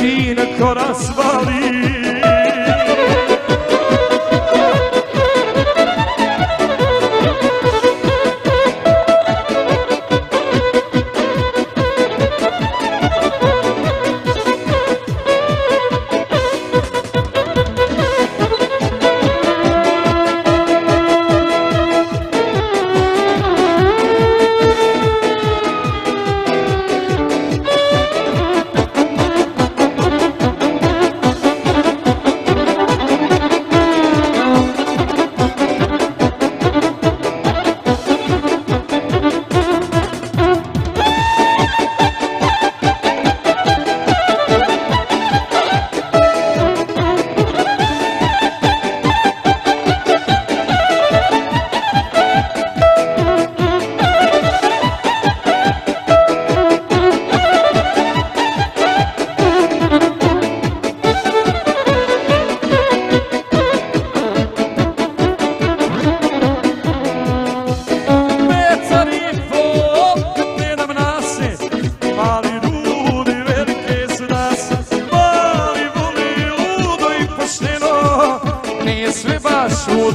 dinko razvali.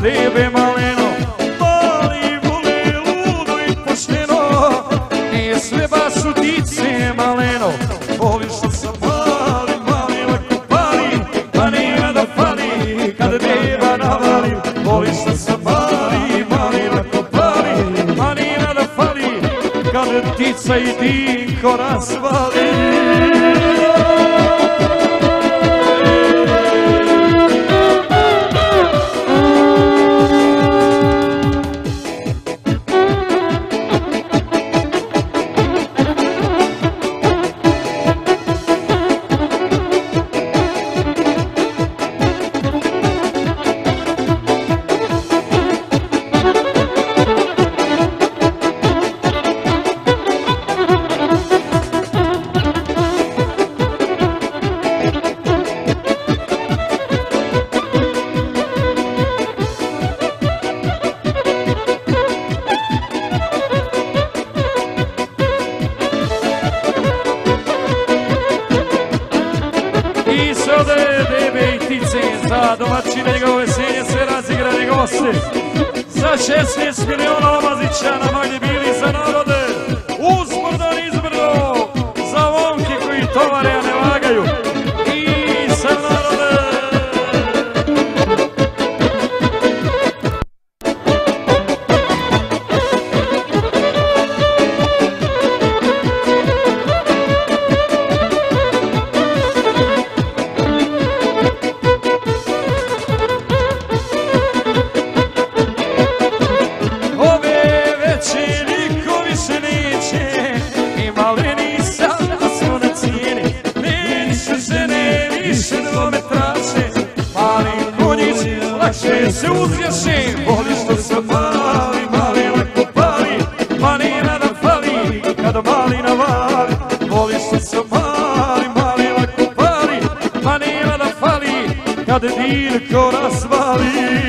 Debe maleno, mali vole ludo i pošteno, nije sve baš u dice maleno, voli što sam mali, mali lako pali, pa nema da fali, kada deba navali, voli što sam mali, mali lako pali, pa nema da fali, kada ptica i dinko razvali. Za domaćine njegove veselje se razigrani goste. Za 16 miliona Omazića na manje bili za narode. Uzbrdo nizbrdo, za momke koji tovare, a ne vagaju. I sa narode. Se uzjaše, voli što se mali, mali lako pali, pa nema da fali, kada mali navali, voli što se mali, mali lako pali, pa nema da fali, kada dinko razvali.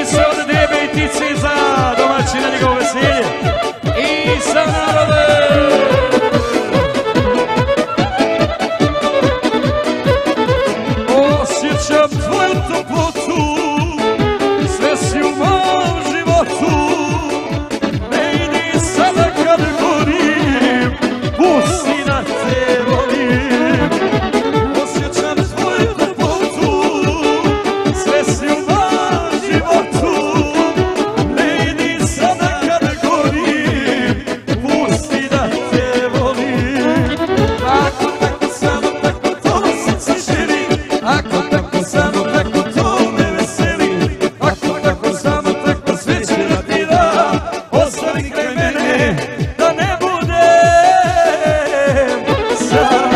se od Debe i Tice za domaćina njegovo veselje i za narode. Osjećam tvoju toplotu, sve si u mom životu. Ne idi sada kad gorim, pusti da te volim. Osjećam tvoju toplotu, sve si u mom životu. Ne idi sada kad gorim, pusti da te volim. Ako tako samo tako to srce želi, ako tako samo tako to me veseli, ako tako samo tako sve će da ti da, ostani kraj mene da ne budem sam.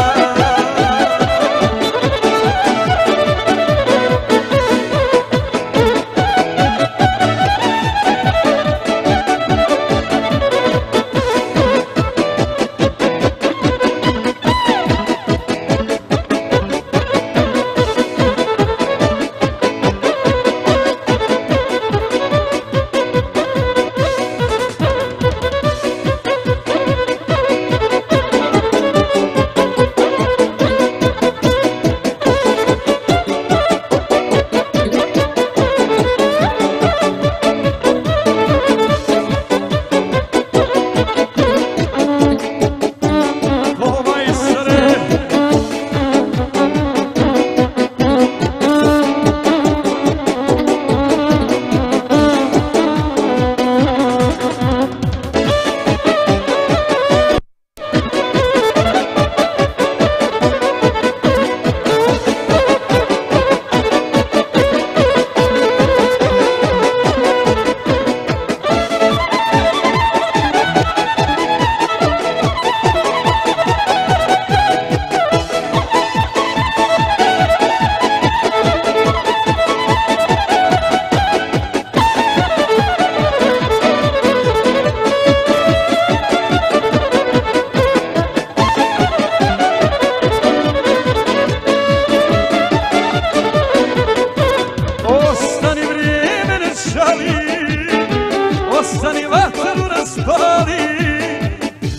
Ostani vatru raspali,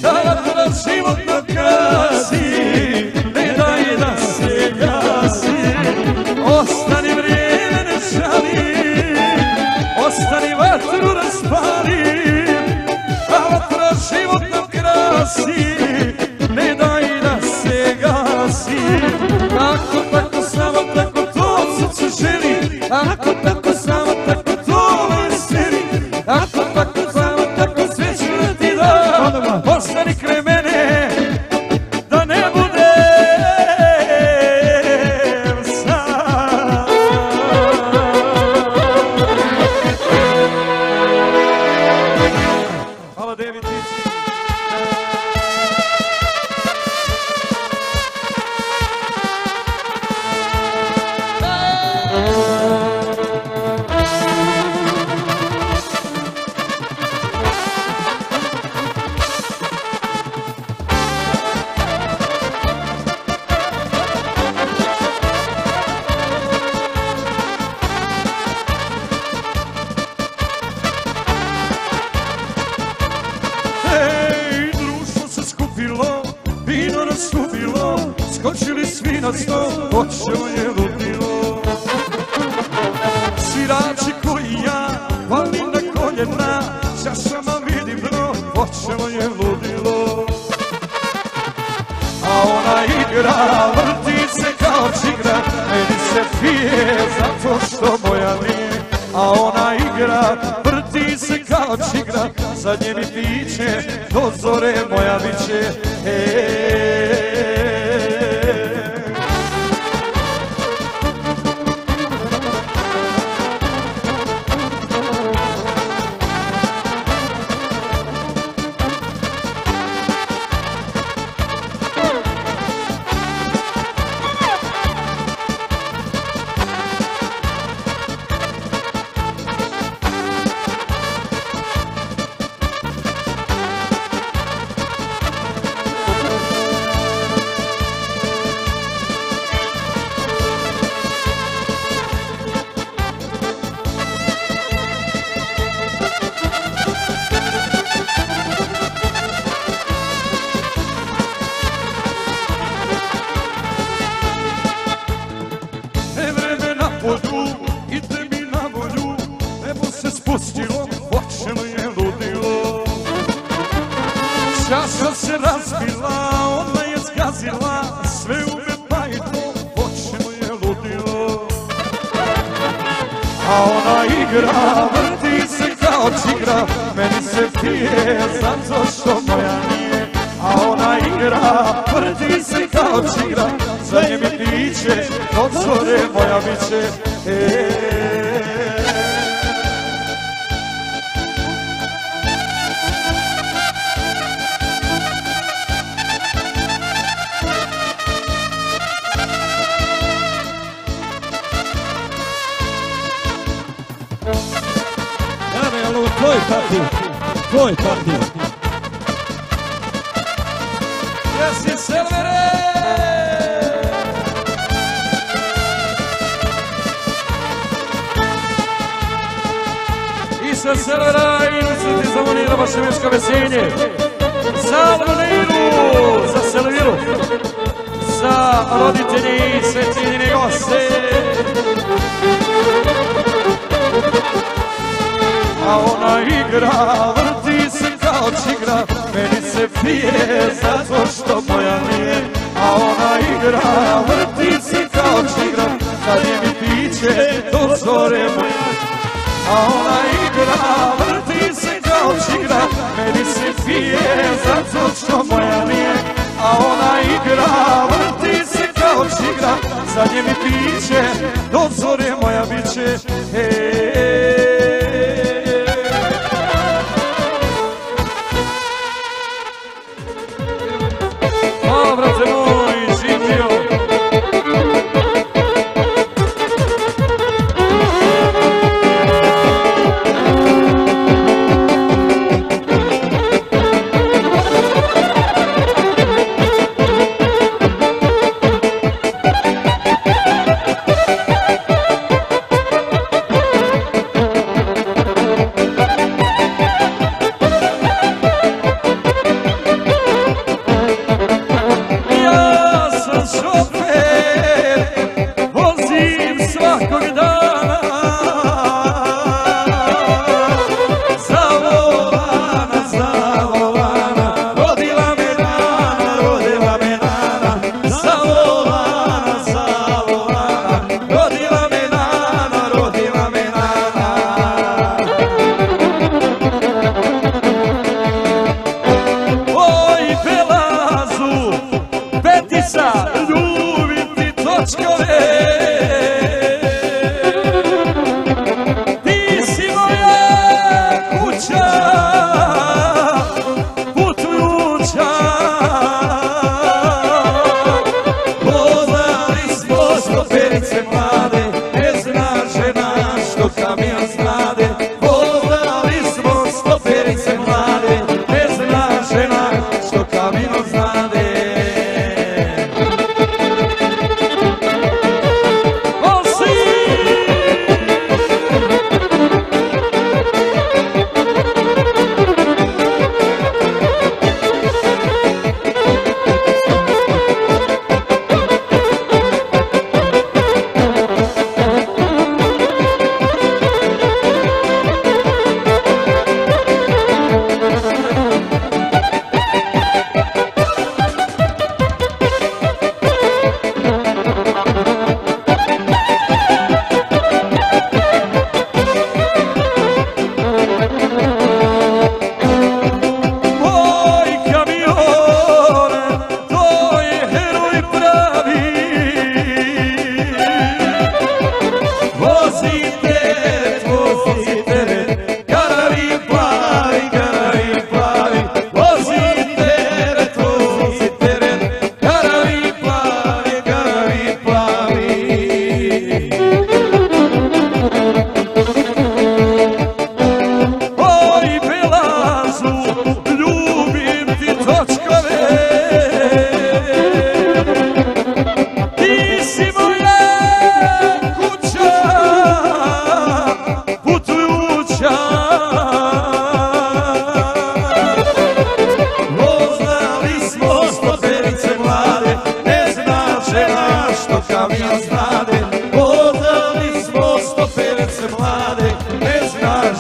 da vatra životno krasi, ne daj da se gasi. Ostani vrijeme ne žali, ostani vatru raspali, da vatra životno krasi, ne daj da se gasi. Ako tako samo tako to srce želi, ako tako samo tako to veseli, ako tako samo tako sve ću da ti dam, ostani kraj mene da ne budem sam. Hvala Devi Tici. Vino nas ubilo, skočili svi na sto, hoćemo je ludilo. Svirači koji ja valim na koljena, čašama vidim dno, hoćemo je ludilo. A ona igra, vrti se kao čigra, meni se pije zato što moja nije. A ona igra, vrti se kao čigra, za nje mi piće, do zore moja biće. pustilo, počelo je ludilo. Čaša se razbila, ona je zgazila, sve ube pa i to, počelo je ludilo. A ona igra, vrti se kao čigra, meni se pije zato što moja nije. A ona igra, vrti se kao čigra, za nje mi piće, od zore moja biće. Tvoj partij. Jesi Selvere! I sa Selvera idu ti zamonira Bašemečko veselje. Za Albaninu, za Selviru, za roditelji i sve cijenjene goste. A ona igra, vrti se kao čigra, meni se pije zato što moja nije. A ona igra, vrti se kao čigra, kad je mi piće do zore moja. A ona igra, vrti se kao čigra, meni se pije zato što moja nije. A ona igra, vrti se kao čigra, sad je mi piće do zore moja biće. Brate moj, živio.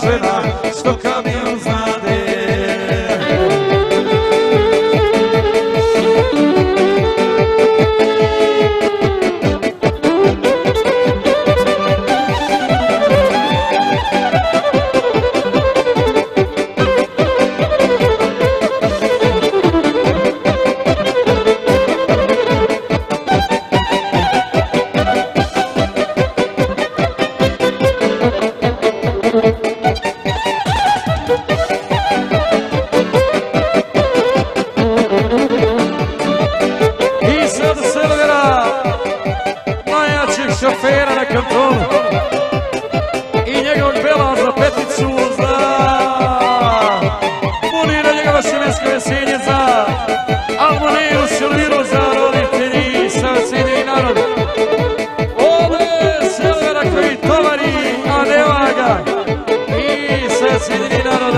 žena što kamion znade. Šofera na kantonu i njegovog bela za peticu za Munira, njegova šibenska veselje za Almoniru, Silviru za roditelji sa Sjedini narod. Ode Silvera koji tovari, a ne vaga i sa Sjedini narod.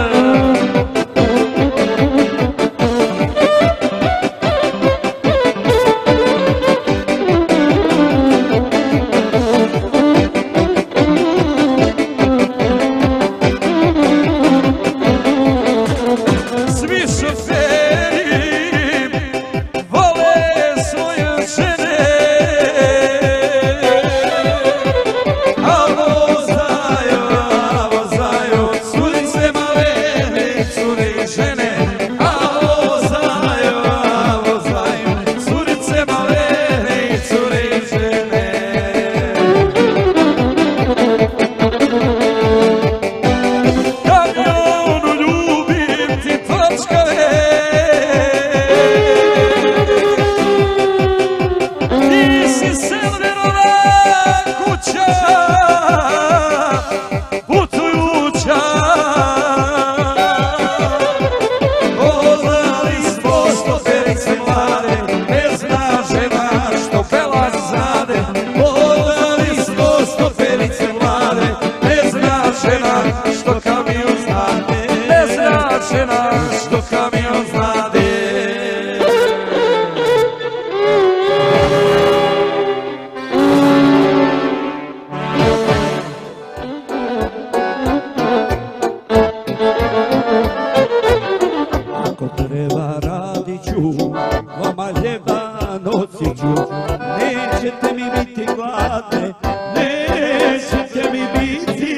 Nećete mi biti gladne, nećete mi biti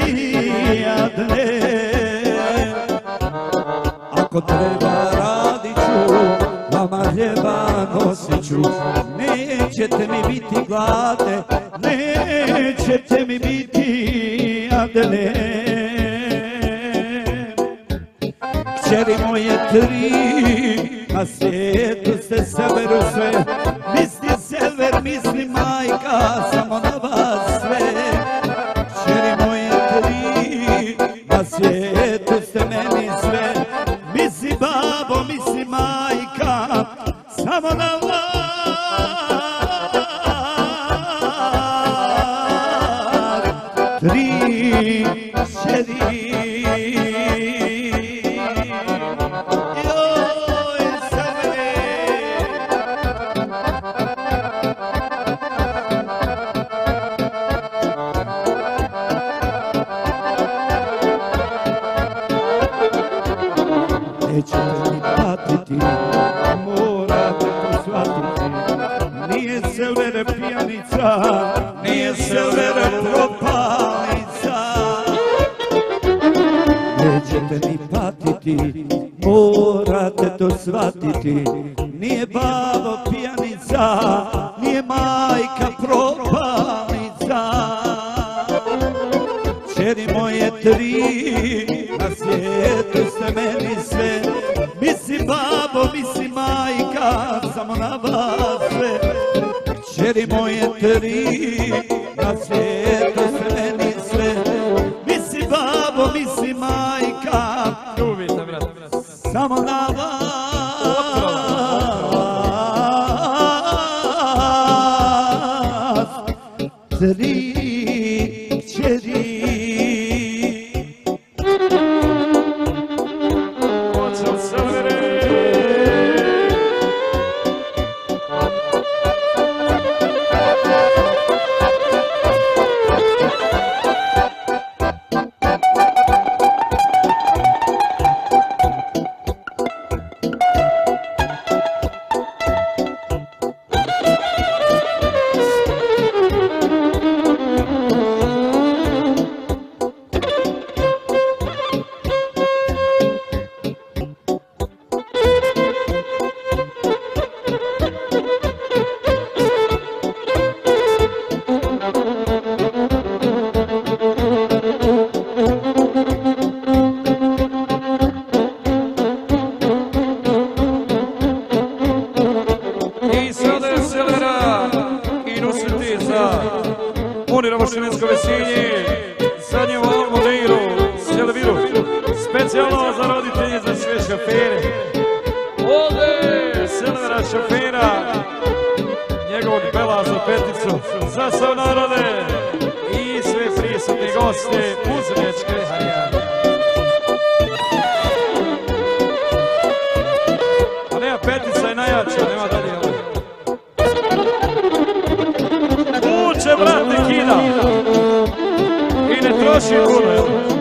jadne. Ako treba radit ću, vama hljeba nosit ću. Nećete mi biti gladne, nećete mi biti jadne. Kćeri moje tri, na svijetu se saberu sve. Misli sever, misli majka, samo na vas sve. Kćeri moje tri, na svijetu ste meni sve. Misli babo, misli majka, samo na vas tri kćeri. Nećete mi patiti, morate to shvatiti. Nije Silvere pijanica, nije Silvere propalica. Nećete mi patiti, morate to shvatiti. Nije babo pijanica, nije majka propalica. Kćeri moje tri, na svijetu ste meni sve. Misli babo, misli majka, samo na vas sve. Kćeri moje tri, na svijetu ste meni sve. Misli babo, misli majka, samo na vas tri kćeri. za sav narode i sve prisutne goste Uzrečke Harijane. A nema petica je najjača, nema dalje. Uče, brate, kida i ne troši puno.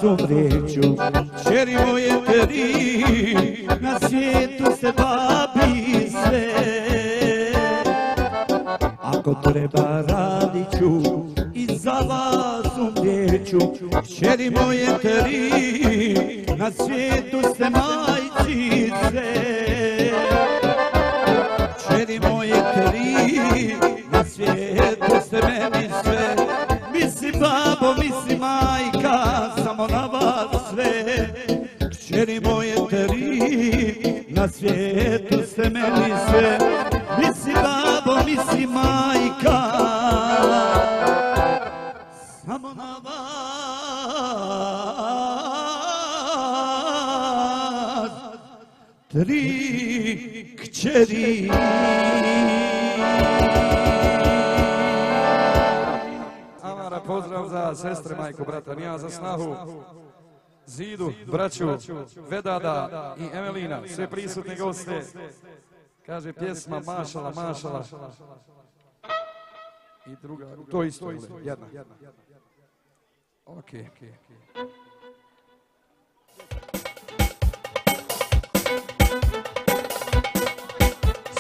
Umreću, čeri moje tri, na svijetu se babi sve. Ako treba radit ću i za vas umreću, čeri moje tri, na svijetu se majčice. Čeri moje tri, na svijetu se meni sve. Misli babo, misli majka, samo na vas sve. Kćeri moje tri, na svijetu se meni sve. Misli babo, misli majka, samo na vas tri kćeri. Pozdrav za sestre, majko, brata, nija za snahu, Zidu, braću, Vedada i Emelina, sve prisutne goste. Kaže pjesma Mašala, mašala. I druga, to isto, jedna. Okej.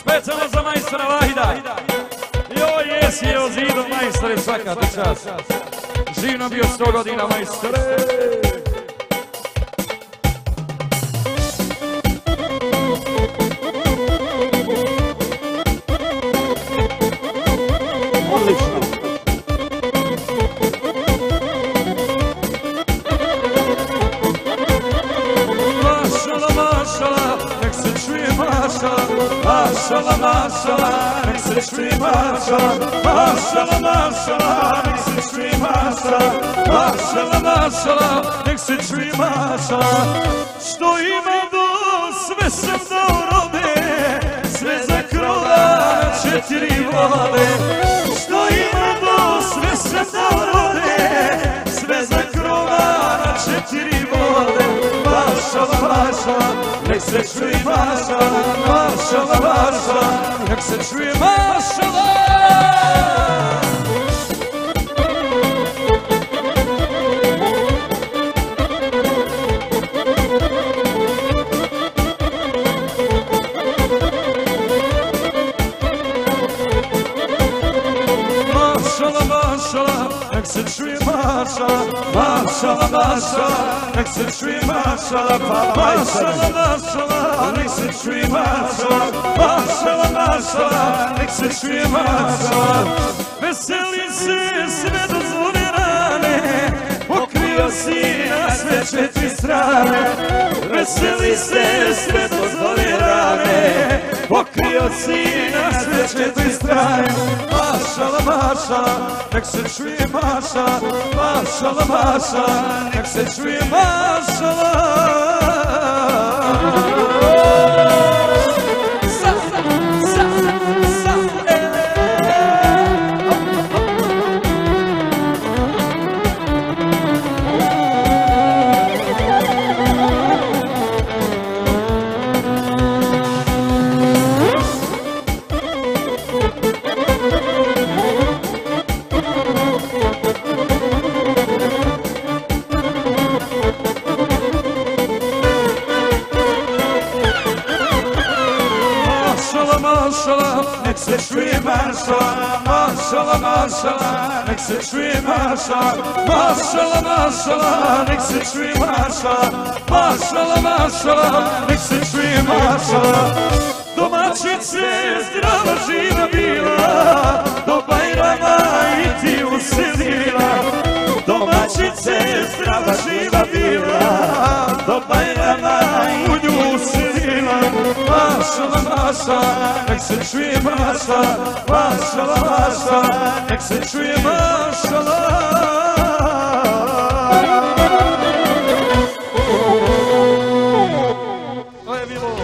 Specijalno za majstora Vahida. Joj, jesi je o Zidu, majstore, svaka ti čast. Živ nam bio 100 godina, majstore. Odlično. Mašala, mašala, nek se čuje mašala. Mašala, mašala, nek se čuje mašala. Mašala, mašala, nek se čuje mašala. Mašala, mašala, nek se čuje mašala. Što ima do, sve sam dao robe, sve za krova 4 vode. Što ima do, sve sam dao robe, sve za krova 4 vode. Mašala, mašala, nek se čuje mašala. Mašala, mašala, nek se čuje mašala. Nek se čuje mašala, mašala, mašala, nek se čuje mašala, mašala, mašala, nek se čuje mašala, mašala, mašala, nek se čuje mašala. Veseli se sve dozvone rane, pokrio si na sve 4 strane. Veseli se sve dozvone rane, pokrio si na sve 4 strane. Mašala, mašala, nek se čuje mašala. Mašala, mašala, nek se čuje mašala. Nek se čuje mašala, mašala, mašala, nek se čuje mašala. Mašala, mašala, nek se čuje mašala. Mašala, mašala, nek se čuje mašala. Domaćice zdrava živa bila, do Bajrama i ti uselila. Domaćice Mašice zdrava živa bila, do Bajrama u nju silila. Mašala, maša, nek se čuje maša, mašala, maša, nek se čuje mašala. To je bilo.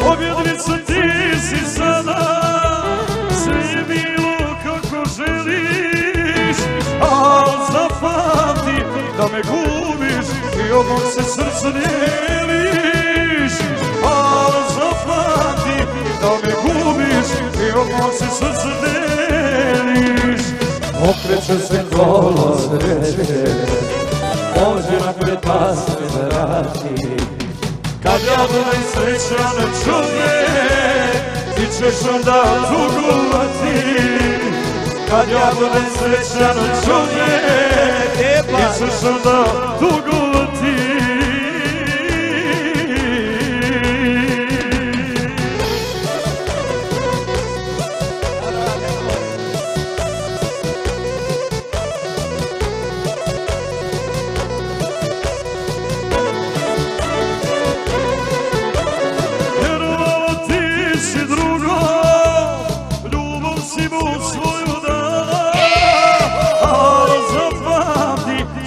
Pobjednica ti si sada, sve je bilo kako želiš, al zapamti da me gubiš i od mog se srca deliš. Al zapamti da me gubiš i od mog se srca deliš. Okreće se kolo sreće, može napred pas me vrati. Kad ja budem srećan čovjek, ti ćeš onda tugovati. Kad ja budem srećan čovjek, ti ćeš onda tugovati.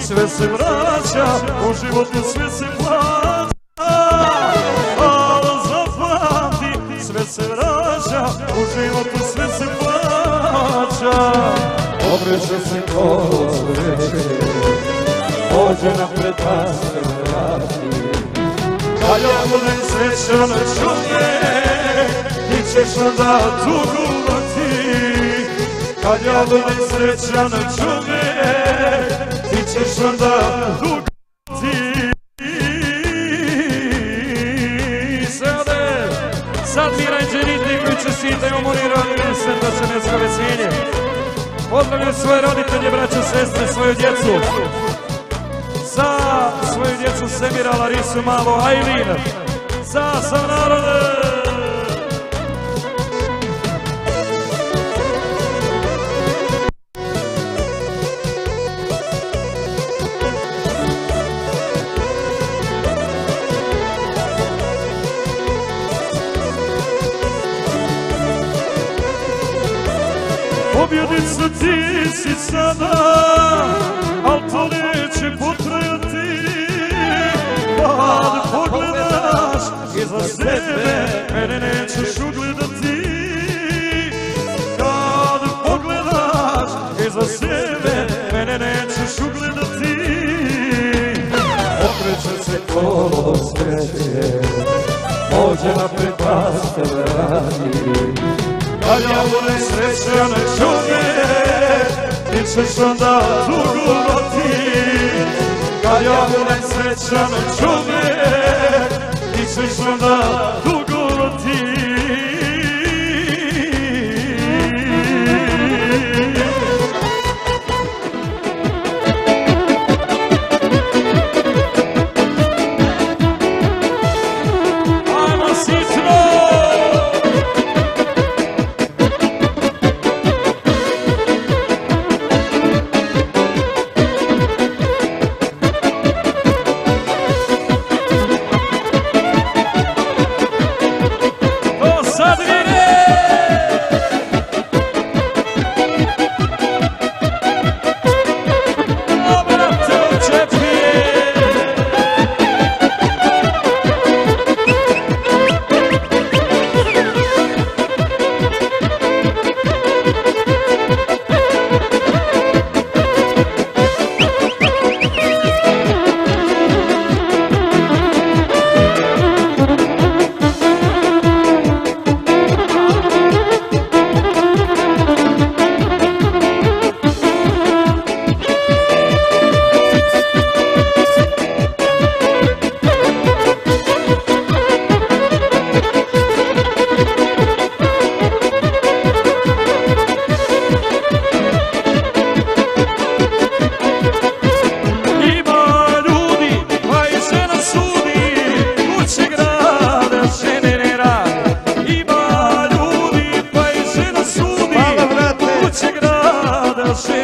Sve se vraća, u životu sve se plaća. Al zapamti, sve se vraća, u životu sve se plaća. Okreće se kolo sreće, može napred pas me vrati. Kad ja budem srećan čovjek, ti ćeš onda tugovati. Kad ja budem srećan čovjek, ti ćeš onda tugovati. Sad Mira Inđenitnik koji čestitaju umoriranju Sveta Čenecka veselje. Pozdravljaju svoje roditelje, braće, sestre, svoju djecu. Za svoju djecu Semira, Larisu, malo Ajlin. Za sav narode. Pobjednica ti si sada, al to neće potrajati. Kad pogledaš iza sebe, mene nećeš ugledati. Kad pogledaš iza sebe, mene nećeš ugledati. Okreće se kolo sreće, može napred pas me vrati. Kad ja budem srećan čovjek, ti ćeš onda tugovati. Kad ja budem srećan čovjek, ti ćeš onda tugovati. Ajmo sitno!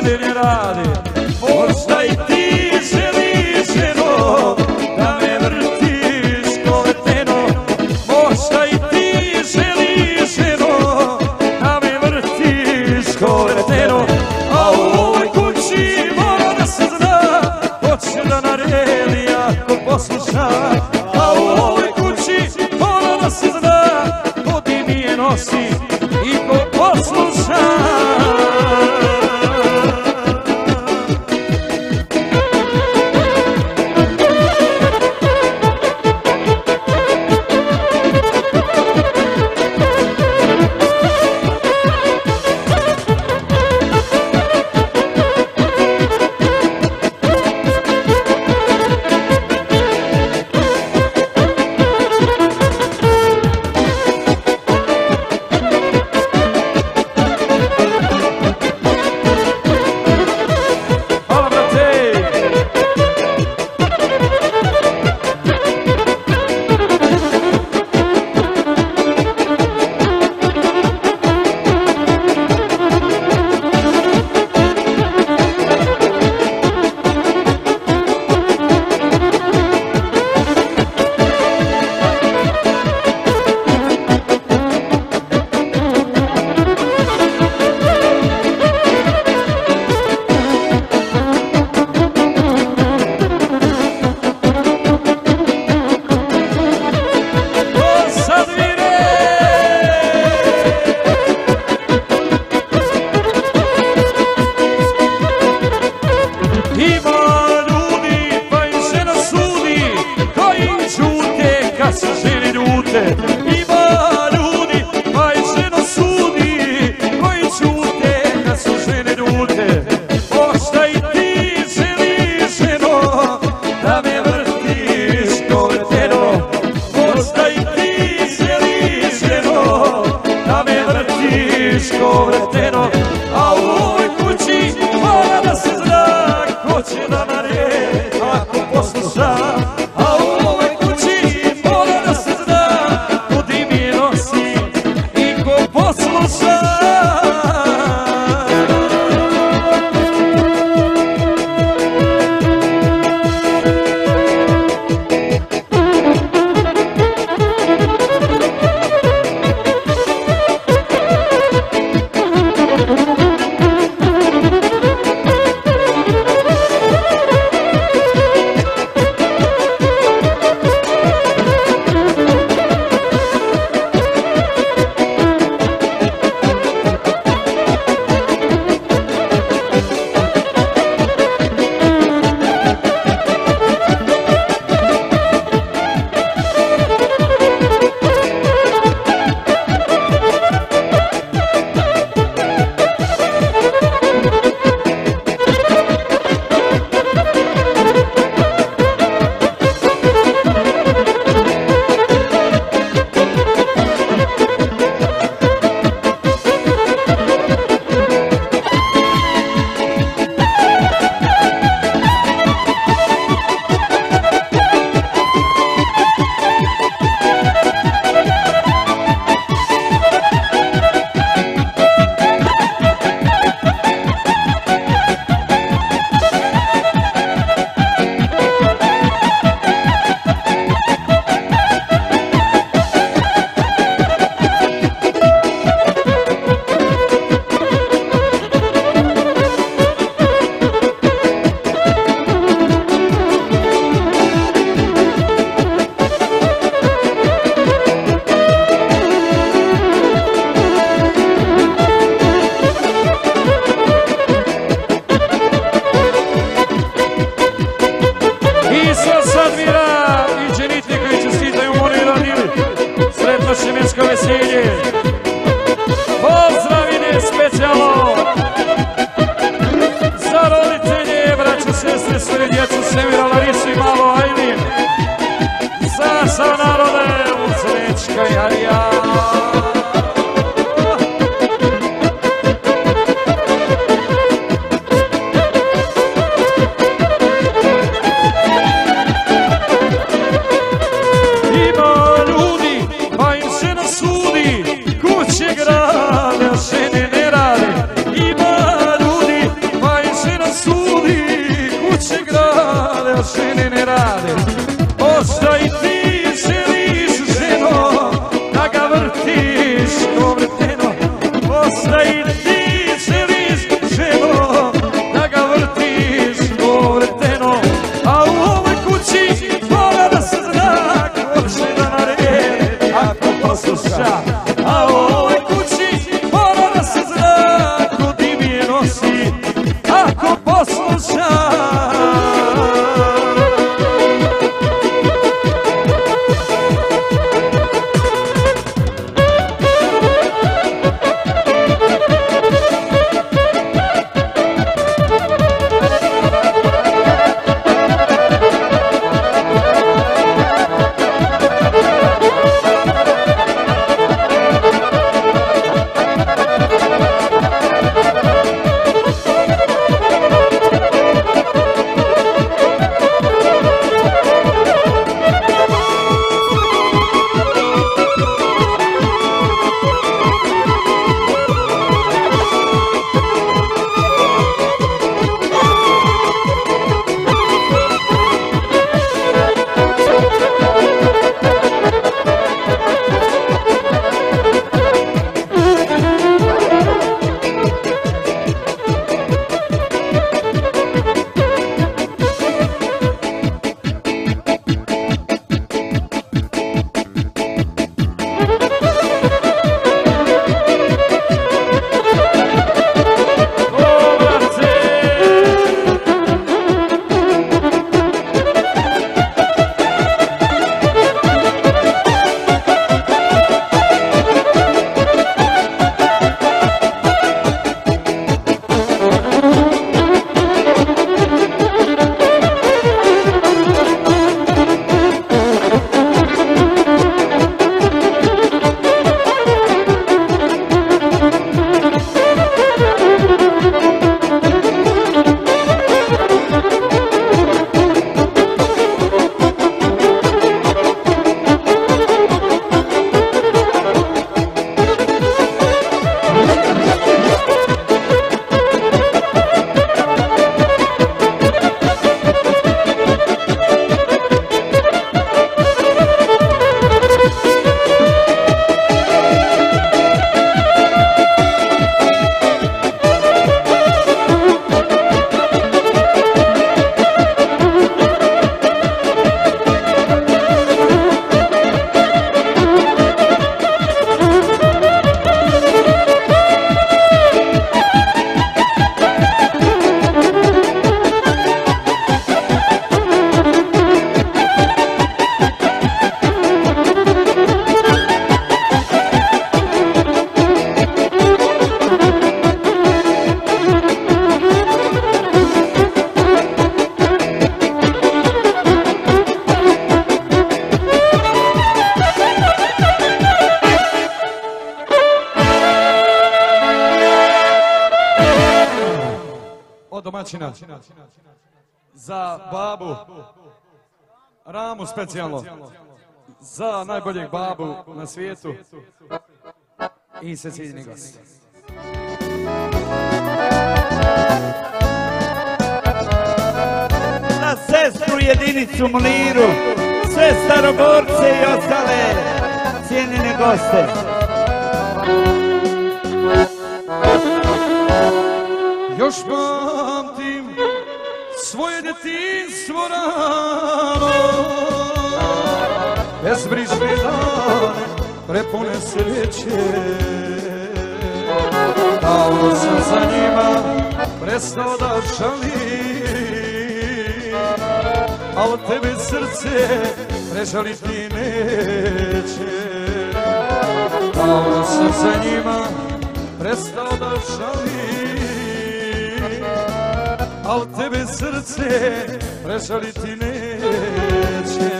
sedenje radi. Možda i ti želiš, ženo, da me vrtiš ko vrteno. Možda i ti želiš, ženo, da me vrtiš ko vrteno. A u ovoj kući mora da se zna ko će da naredi ako posluša. A u ovoj kući mora da se zna ko ti nije nosi i ko posluša. Ima ljudi, pa i ženo sudi, koji ćute kad su žene ljute. Možda i ti želiš, ženo, da me vrtiš ko vrteno. Možda i ti želiš, ženo, da me vrtiš ko vrteno. A u ovoj kući mora da se zna ko će da naredi ako posluša. A u ovoj kući mora da se zna ko ti mi je nosi i ko posluša. da i ti želiš ženo, da ga vrtiš vrteno, a u ovoj kući mora da se zna ko će da naredi ako posluša, a u ovoj kući mora da se zna ko dimije nosi ako posluša. Domaćina za babu Ramu specijalno, za najboljeg babu na svijetu i sve ciljeni gosti. Na sestru jedinicu Mliru, sve Starogorce i ostale cijenjene goste. Još pamtim svoje djetinjstvo rano, bezbrižne dane, prepune sreće. Davno sam za njima prestao da žalim, a od tebe srce prežaliti neće. Davno sam za njima prestao da žalim, a od tebe srce prežaliti neće.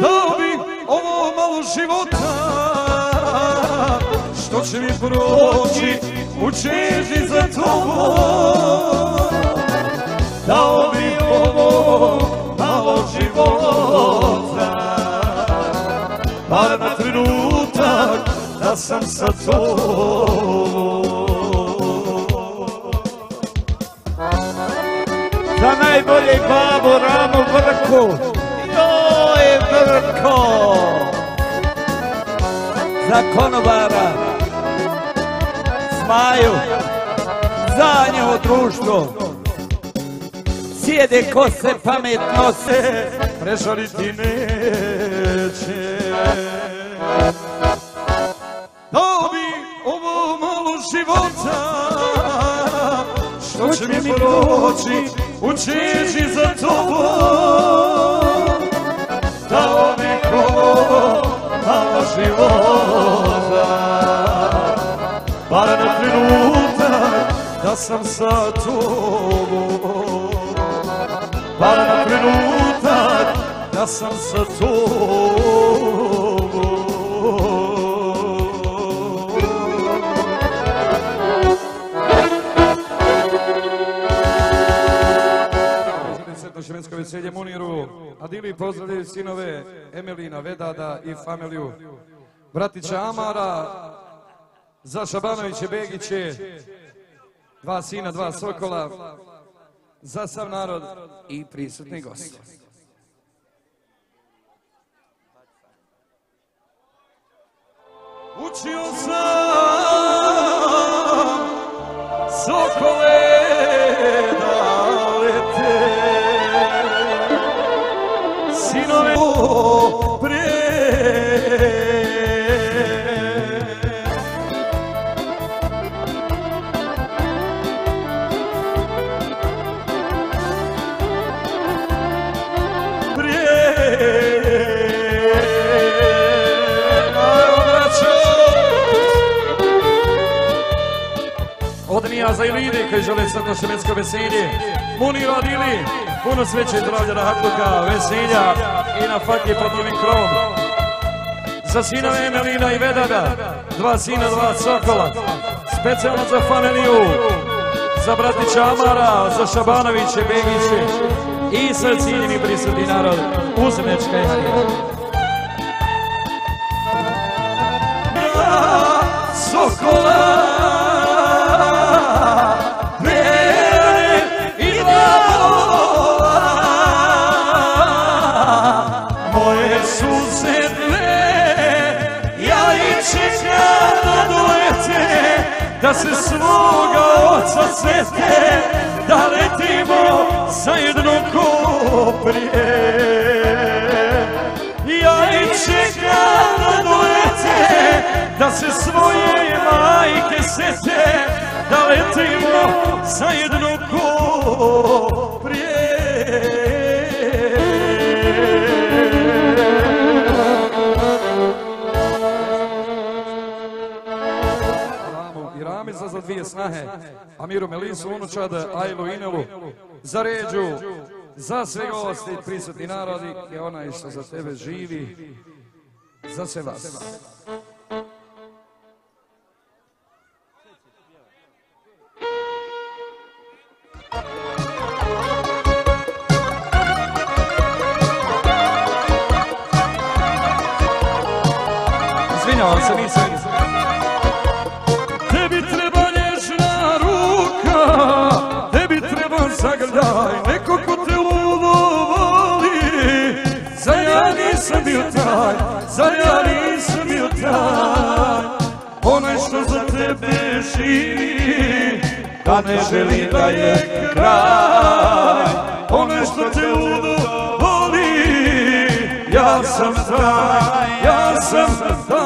Dao bi ovo malo života, što će mi proći u čežnji za tobom. Dao bi ovo malo života, bar na trenutak da sam sa tobom. Za najboljeg babu Ramu Vrku, joj Vrko! Za konobara Zmaju, za njevo društvo. Sjede ko se pametno se prežaliti neće. Dao bi ovo malo života, što će mi proći u čeži za tobom. Dao bi ovo malo života, bar na trenutak da sam sa tobom. Bar na trenutak da sam sa tobom. Šemensko veselje Muniru, Adili pozdravljaju sinove Emelina, Vedada i familiju bratića Amara, za Šabanoviće, Begiće, 2 sina, 2 sokola, za sav narod i prisutni gosti. Učio sam sokole da lete, sinove pre. Od Nija za Ilidi koji žele sretno šemensko veselje, Munir Adili, puno sreće i zdravlja, rahatluka, veselja i na fakje pod novim krovom. Za sinove Emelina i Vedada, 2 sina, 2 sokola, specijalno za familiju, za bratića Amara, za Šabanoviće, Begiće i sa ciljeni prisutni narod Uzmečka i Marija. Sokola da se svoga oca sete, da letimo zajedno ko prije. Ja i čekam da dolete, da se svoje majke sete, da letimo zajedno ko prije. Za 2 snahe, Amiru Melisu, unučad, Ajlu Inelu, za Ređu, za sve gosti, prisutni narodi i onaj što za tebe živi, za sve vas. Izvinjavam se, nisam. Zagrljaj, neko ko te ludo voli, zar ja nisam bio taj, zar ja nisam bio taj, onaj što za tebe živi, da ne želi da je kraj, onaj što te ludo voli, ja sam taj, ja sam taj.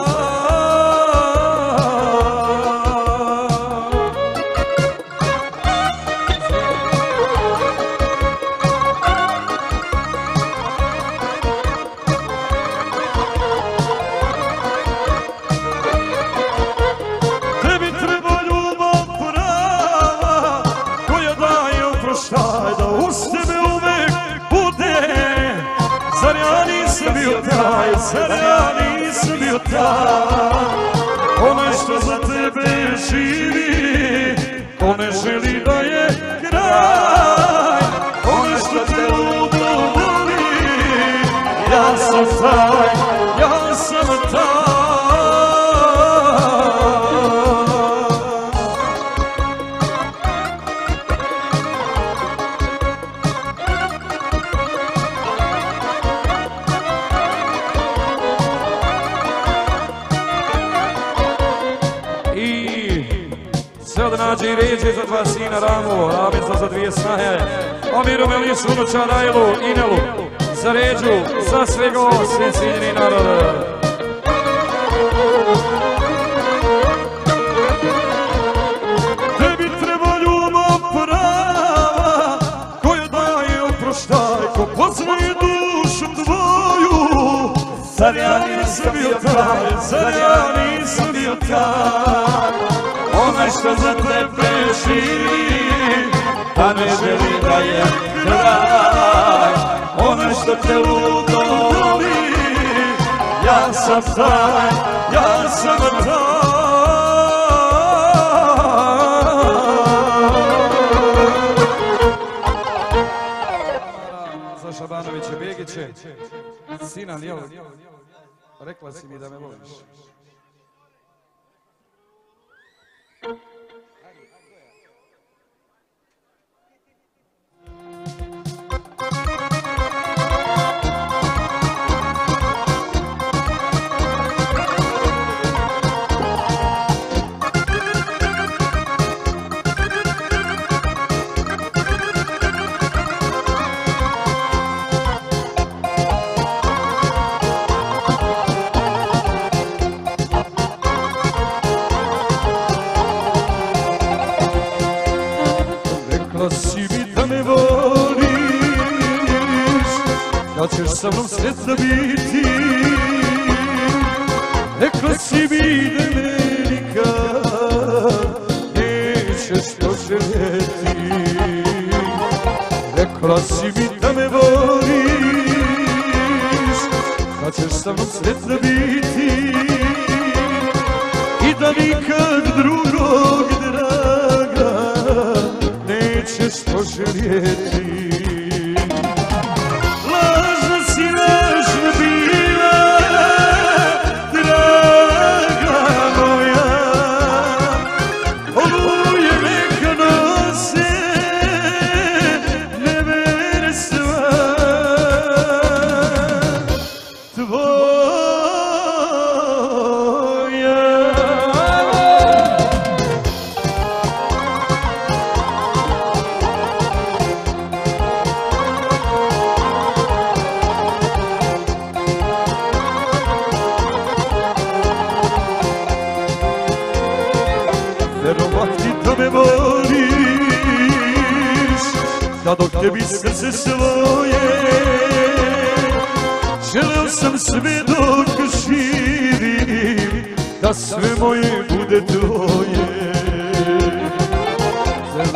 Zar ja nisam bio taj, onaj što za tebe živi, ko ne želi da je kraj, onaj što te ludo voli, ja sam taj, ja sam taj. od nađe i ređe za dva sina Ramu, Rabica za dvije snahe, Amiru Melišu, unuča Rajlu, Inelu, za ređu, za svego, sve cijenjeni narode. Tebi treba ljubav prava, koja daje oproštaj, ko poznaje dušu tvoju. Zar ja nisam bio taj, zar ja nisam bio taj, onaj što za tebe živi, a ne želi da je kraj, onaj što te ludo voli, ja sam taj, ja sam taj. Za Šabanovića Begiće, Sinan, jel? Rekla si mi da me voliš. Da ćeš sa mnom sretna biti, rekla si mi da me nikad nećeš poželjeti. Rekla si mi da me voliš, da ćeš sa mnom sretna biti i da nikad drugog draga nećeš poželjeti. Da dok tebi srce svoje želeo sam sve dok živim, da sve moje bude tvoje. Zar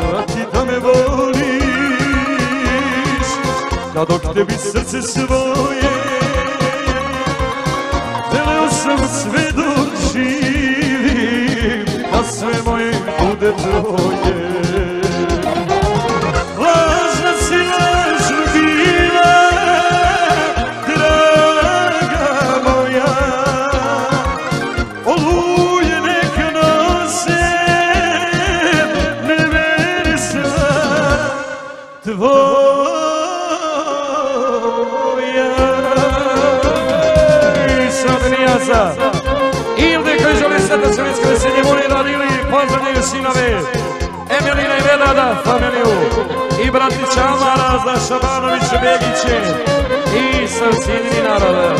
da me voliš, da dok tebi srce svoje želeo sam sve dok živim, da sve moje bude tvoje. Ilde koji želi sretan srpsko veselje voli radili, pozdravljaju sinove Emelina i Vedada, familiju i bratića Amara za Šabanovića Begiće i sa cijenjeni narode.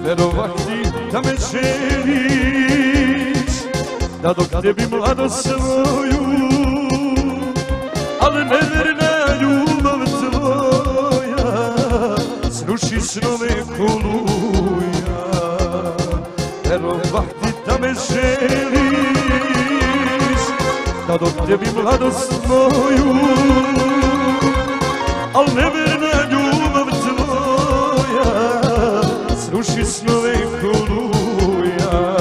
Verovati da me želiš, da dok tebi mladost svoju, ali neverna ljubav tvoja sruši snove koluja. Verovati da me želiš, da dok tebi mladost svoju, ali neverna ljubav tvoja sruši snove koluja.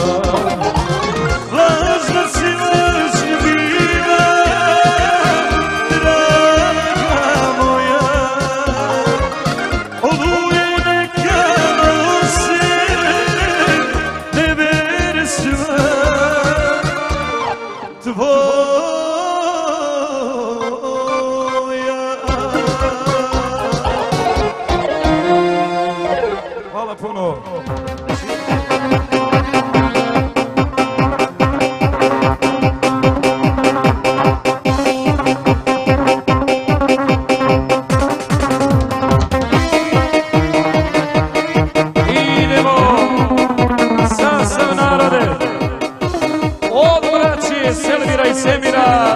Lažna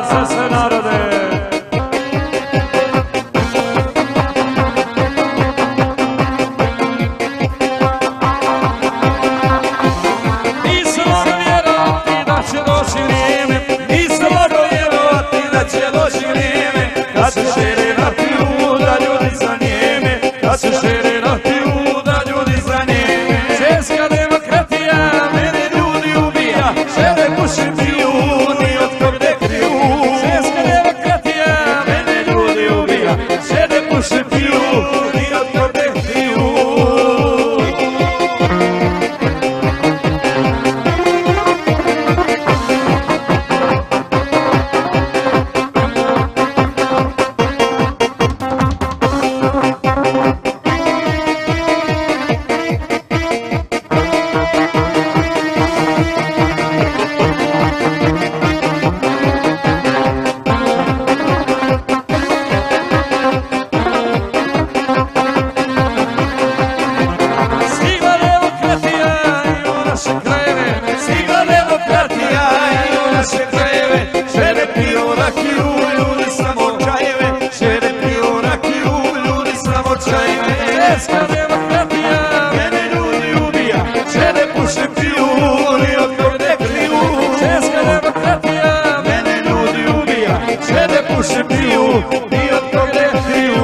za sve narode. Nisam mogao vjerovati da će doći vrijeme, nisam mogao vjerovati da će doći vrijeme, kad se šere na pilu da ljudi zanijeme, kad se šere na pilu da ljudi zanijeme. Svjetska demokratija mene ljudi ubija, žele pušim piju, ni od kog ne kriju. Svjetska demokratija mene ljudi ubija, žele pušim piju, ni od kog ne kriju. Svjetska demokratija mene ljudi ubija, žele puše piju, ni od kog ne kriju. Svjetska demokratija mene ljudi ubija, žele puše piju, ni od kog ne kriju.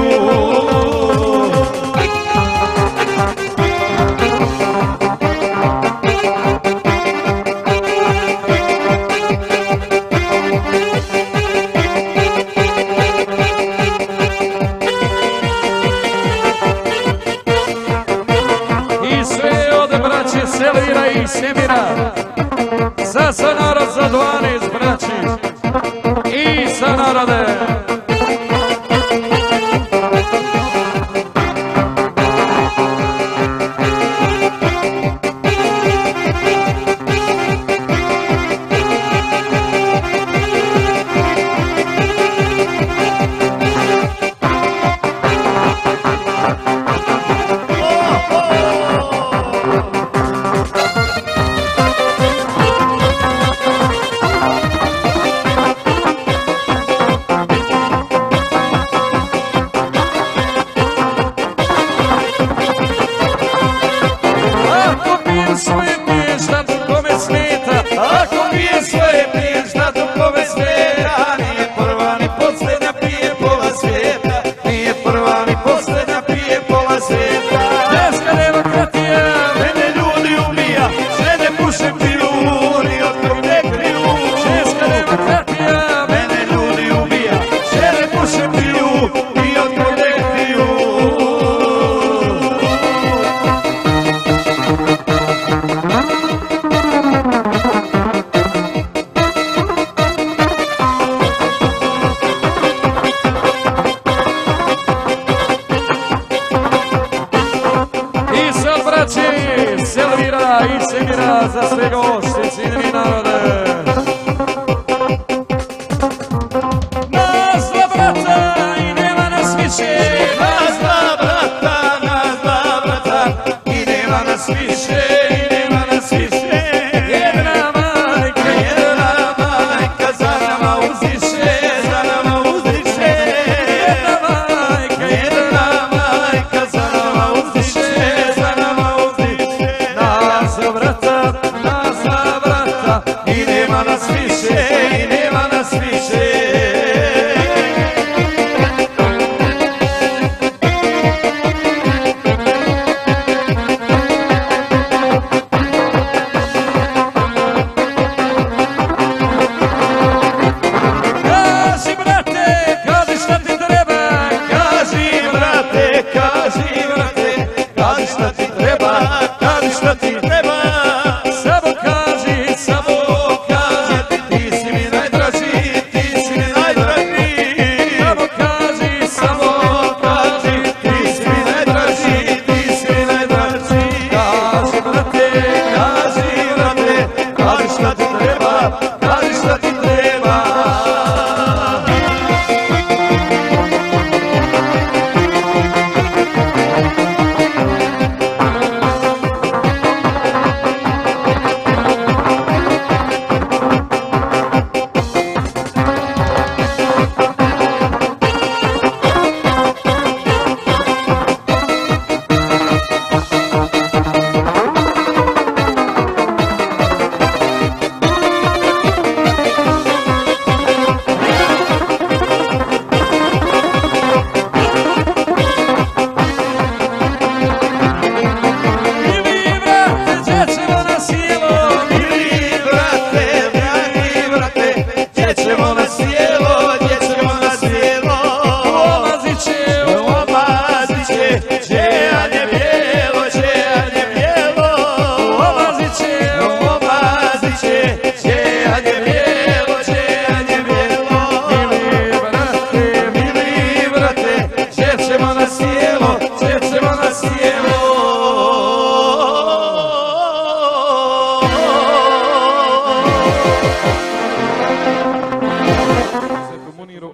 Selvira i Semira, za sve narod, za 12 braći i za narode. Svoje pije šta tu kome smeta, ako pije svoje pije šta tu kome smeta, nije prva ni posljednja, pije pola svijeta, nije prva ni posljednja, pije pola svijeta. Svjetska demokratija mene ljudi ubija, žene puše piju, ni od kog ne kriju. Svjetska demokratija mene ljudi ubija, žene puše piju, ni od kog ne kriju. Selvira i Semira za sve goste, cijenjeni narode. Nas dva brata i nema nas više, nas dva brata i nema nas više, i nema nas više. Jedna majka za nama uzdiše, za nama uzdiše. Jedna majka za nama uzdiše, za nama uzdiše. Nas dva brata i nema nas više.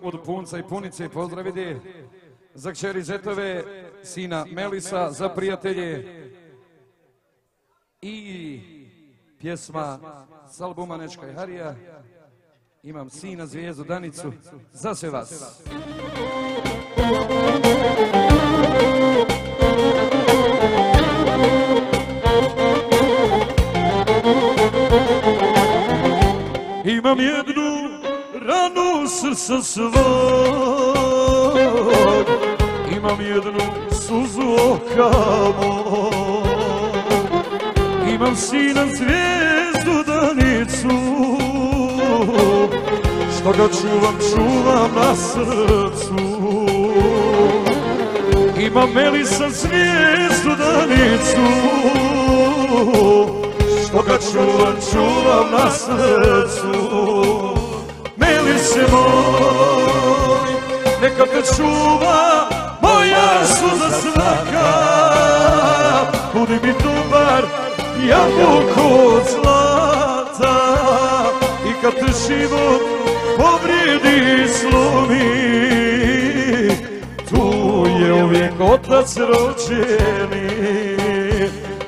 Od punca i punice pozdraviti za kćeri Zetove, sina Melisa, za prijatelje i pjesma s albuma Nečka i Harija. Imam sina Zvijezdu Danicu, za sve vas. Imam jednu ranu srca svog, imam jednu suzu oka mog, imam sina Zvijezdu Danicu, što ga čuvam na srcu. Imam Melisa Zvijezdu Danicu, što ga čuvam na srcu. Melise moj, neka te čuva moja suza svaka, budi mi dobar jabuku od zlata, i kad te život povrijedi i slomi, tu je uvijek otac rođeni.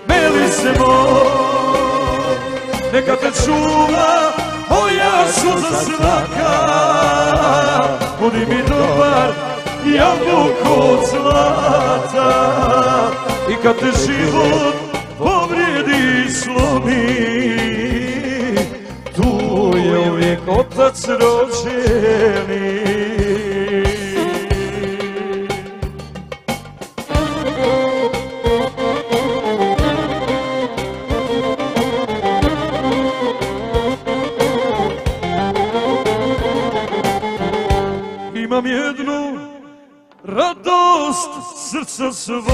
Melise moj, neka te čuva moja suza svaka, budi mi dobar jabuku od zlata, i kad te život povrijedi i slomi, tu je uvijek otac rođeni. Imam jednu radost srca svog,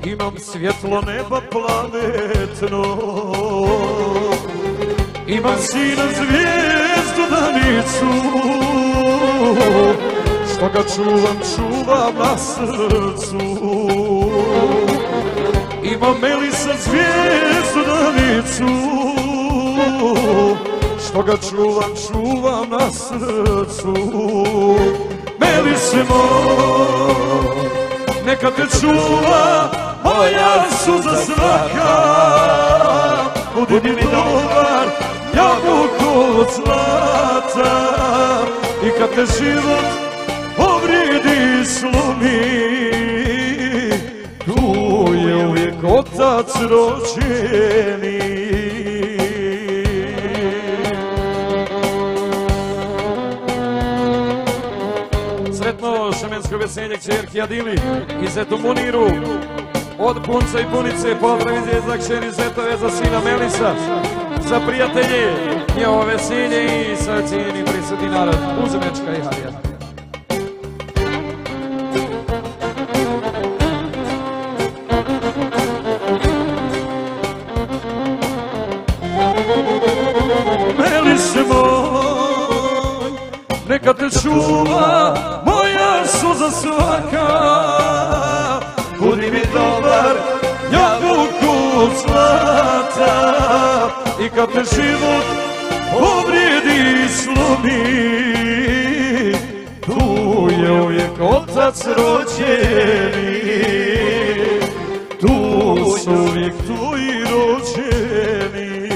imam svjetlo neba plavetno, imam sina Zvijezdu Danicu, što ga čuvam na srcu. Imam Melisa Zvijezdu Danicu, što ga čuvam na srcu. Melise moj, neka te čuva moja suza svaka, budi mi dobar jabuku od zlata, i kad te život povrijedi i slomi, tu je uvijek otac rođeni. Sretno šemensko veselje kćerki Adili i zetu Muniru, od punca i punice pozdravite za kćeri Zetove, za sina Melisa, za prijatelje, njevo veselje i sa cijeni prisutni narod uz Nečka i Harija. Melise moj, neka te čuva moja suza svaka, budi mi dobar jabuku od zlata, i kad te život povrijedi i slomi, tu je uvijek otac rođeni, tu su uvijek tvoji rođeni.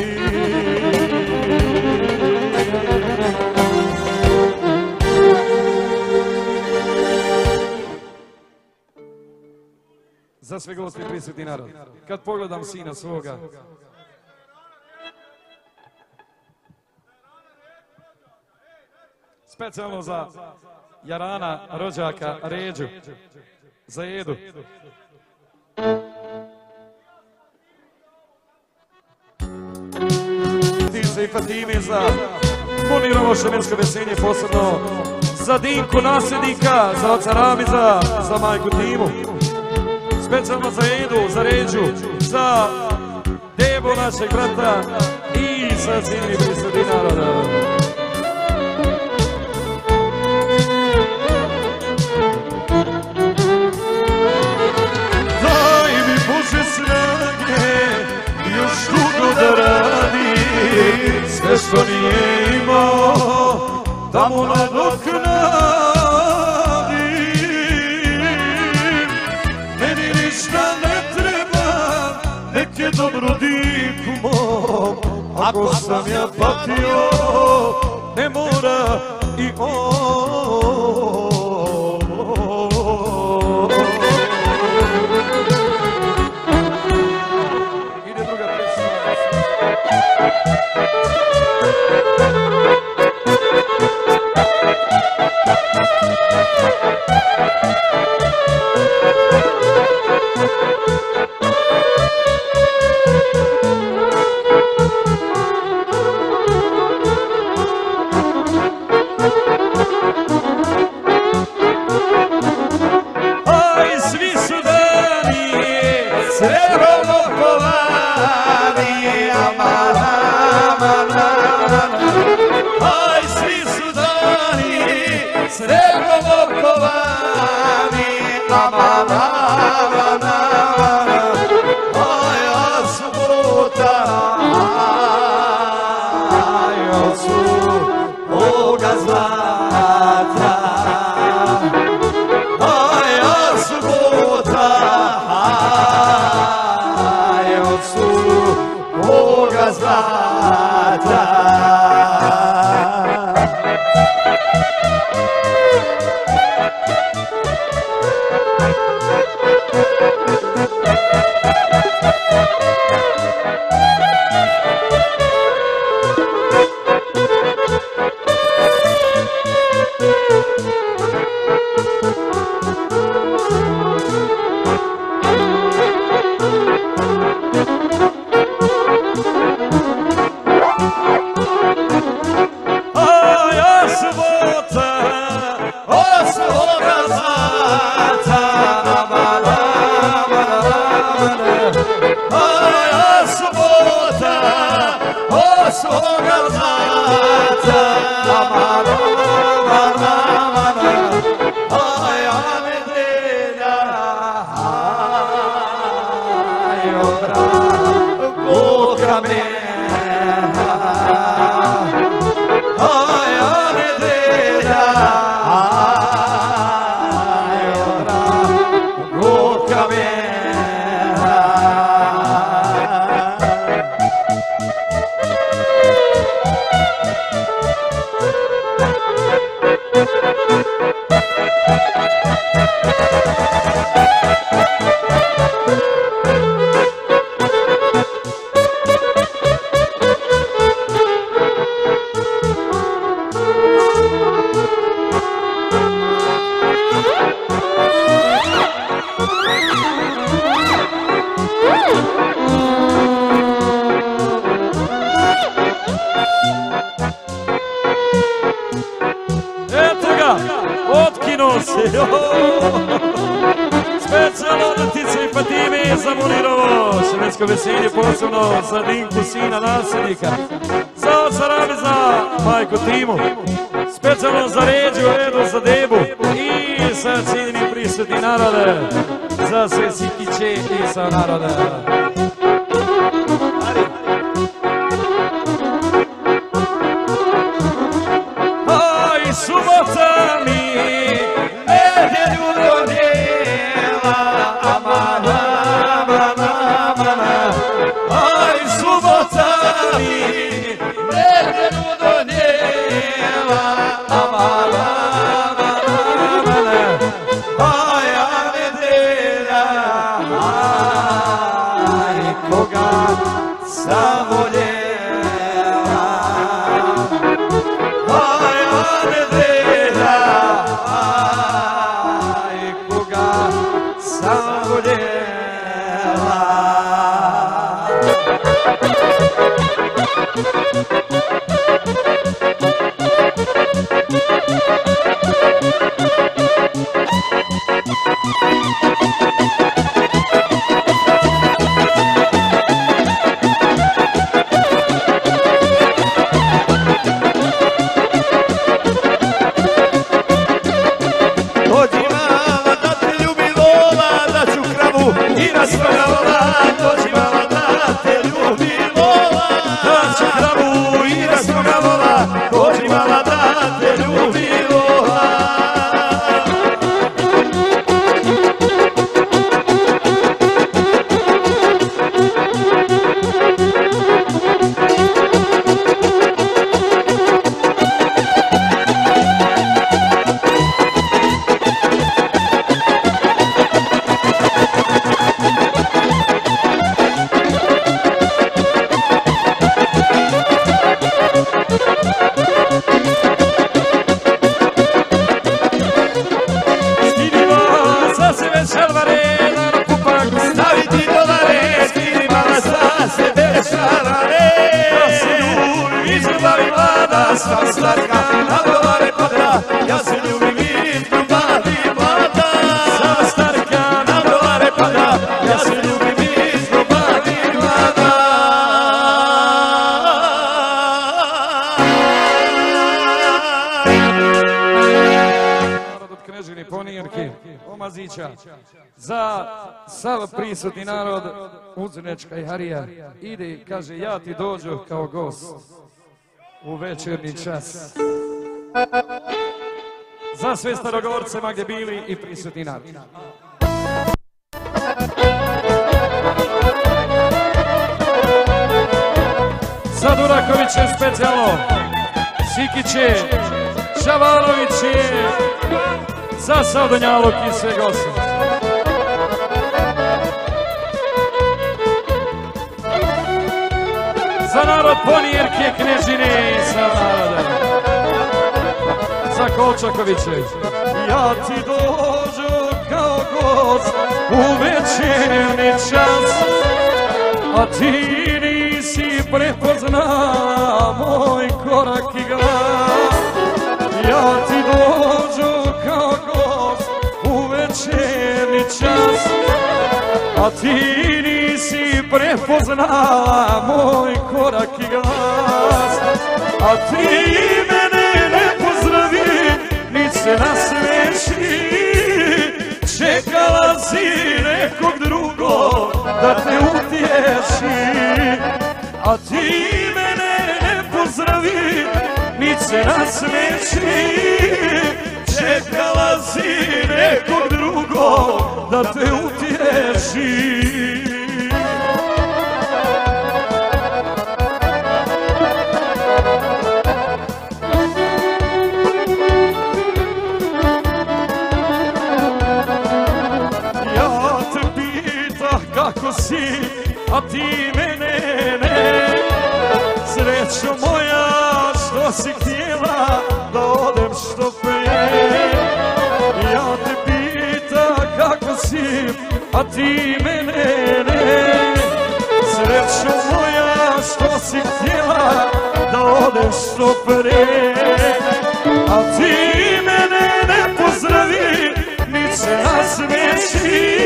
Za sve gosti prisutni narod, kad pogledam sina svoga, specijalno za Jarana, rođaka, Ređu, za Jedu. Dice i Fatime za Munirovo šemensko veselje, posebno za Dinku nasljednika, za oca Ramiza, za majku Timu. Specijalno za Edu, za Ređu, za Debu našeg brata i sa cijeli prisutni naroda. Daj mi Bože snage, još dugo da radim, što nije imao, da mu nadoknadim. Meni ništa ne treba, nek je dobro diku mom. Ako sam ja patio, ne mora i on. Ide druga pesma. Specijalno da Tice i Fatime zamonirovo švedsko veselje, posebno za Dinku, sina nasljednika, za oca Ramiza, majku Timu, specijalno za Ređu, Redu, za Debu i sa cijenim prisutni narode, za sve Sikiće i sa naroda. Aj, subota mi nedjelju donijela, amana, amana, amana. Aj, subota mi nedjelju donijela, amana, amana, amana. Aj, a nedelja, aj, koga sam voljela. I raspravljala, dođi mala da te ljubim. stari starka, na dolare padra, ja se ljubim i mladi mlada. Stara starka, na dolare padra, ja se ljubim i mladi mlada. Narod od Knežini Ponijevke, Omazića, za sav prisutni narod Uzrnečka i Harija, ide i kaže ja ti dođu kao gost u večernji čas. Za sve Starogorce ma gdje bili i prisutni narod. Za Durakoviće specijalno, Sikiće, Šavaloviće, za Savdonjaluk i sve goste. Za narod Ponijevke, Knežine i sav naroda. Za Kolčakoviće. Ja ti dođu kao gost u večernji čas, a ti nisi prepoznala moj korak i glas. Ja ti dođu kao gost u večernji čas, a ti nisi prepoznala moj korak i glas. A ti mene ne pozdravi, ni se nasmeši, čekala si nekog drugog da te utješi. A ti mene ne pozdravi, ni se nasmeši, čekala si nekog drugog da te utješi. Kako si, a ti mene ne. Srećo moja, što si htjela da odem što prije. Ja te pitam kako si, a ti mene ne. Srećo moja, što si htjela da odem što prije. A ti mene ne pozdravi, ni se nasmeši,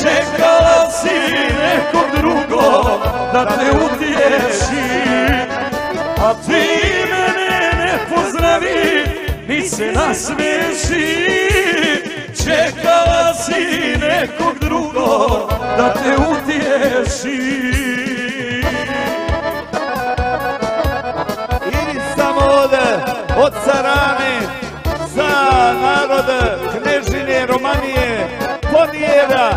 čekala si nekog drugog da te utješi. A ti mene ne pozdravi, ni se nasmeši, čekala si nekog drugog da te utješi. I samo od Sarane za narod Knežine Romanije, Ponijeva,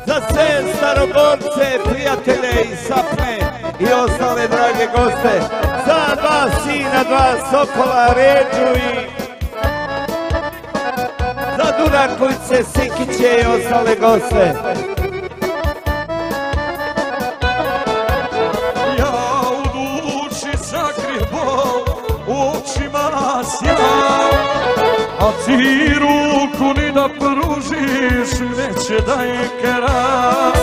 za sve Starogorce, prijatelje i Sapne i ostale drage goste, za dva sina, dva sokola, Ređu i za Durakoviće, Sikiće i ostale goste. Ja u duši sakriv bol, u očima sjaj, a ti ruku ni da pružiš, neće da je kraj.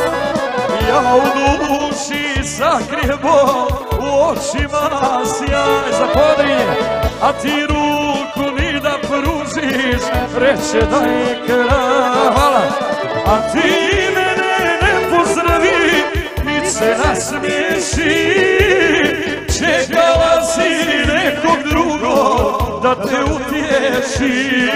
Ja u duši sakriv bol, u očima sjaj, za Podrinje, a ti ruku ni da pružiš, reće da je kraj. Hvala. A ti mene ne pozdravi, ni se nasmiješi, čekala si nekog drugog da te utješi.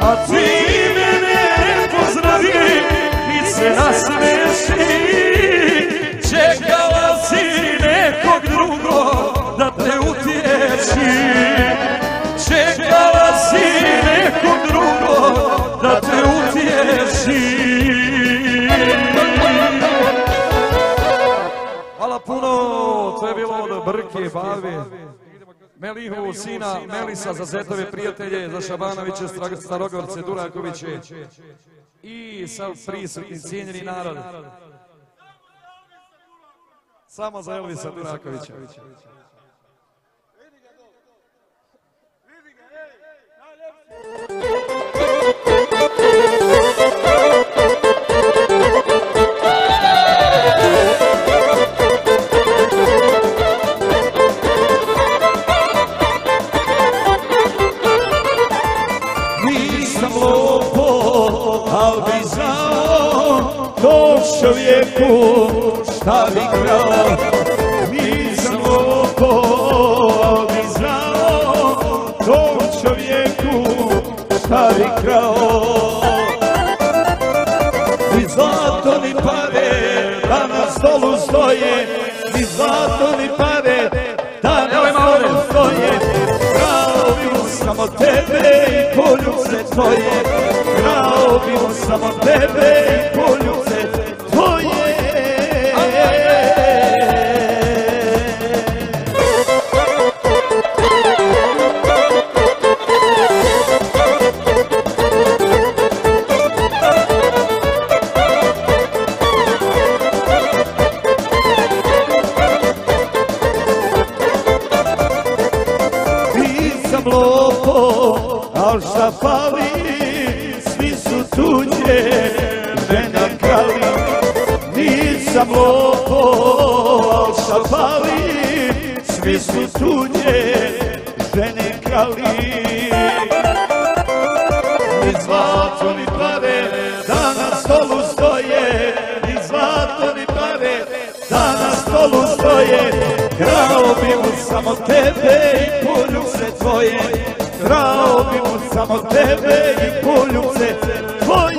A ti mene ne pozdravi, ni se nasmeši, čekala si nekog drugog da te utješi. Čekala si nekog drugog da te utješi. Hvala puno, to je bilo od Brke, Bave, Melihu, sina Melisa, za Zetove prijatelje, za Šabanoviće, Starogorce, Durakoviće i sav prisutni cijenjeni narod. Samo za Elvisa Durakovića. bi krao, nisam lopov, al bi znao tom čovjeku šta bi krao. Ni zlato ni pare da na stolu stoje, ni zlato ni pare da na stolu stoje. Krao bi mu samo tebe i poljubce tvoje, krao bi mu samo tebe i poljubce tvoje. Al šta fali, svi su tuđe žene krali. Nisam lopov, al šta fali, svi su tuđe žene krali. Ni zlato ni pare da na stolu stoje, ni zlato ni pare da na stolu stoje. Krao bi mu samo tebe i poljubce tvoje, krao bi mu samo tebe i poljubce tvoje.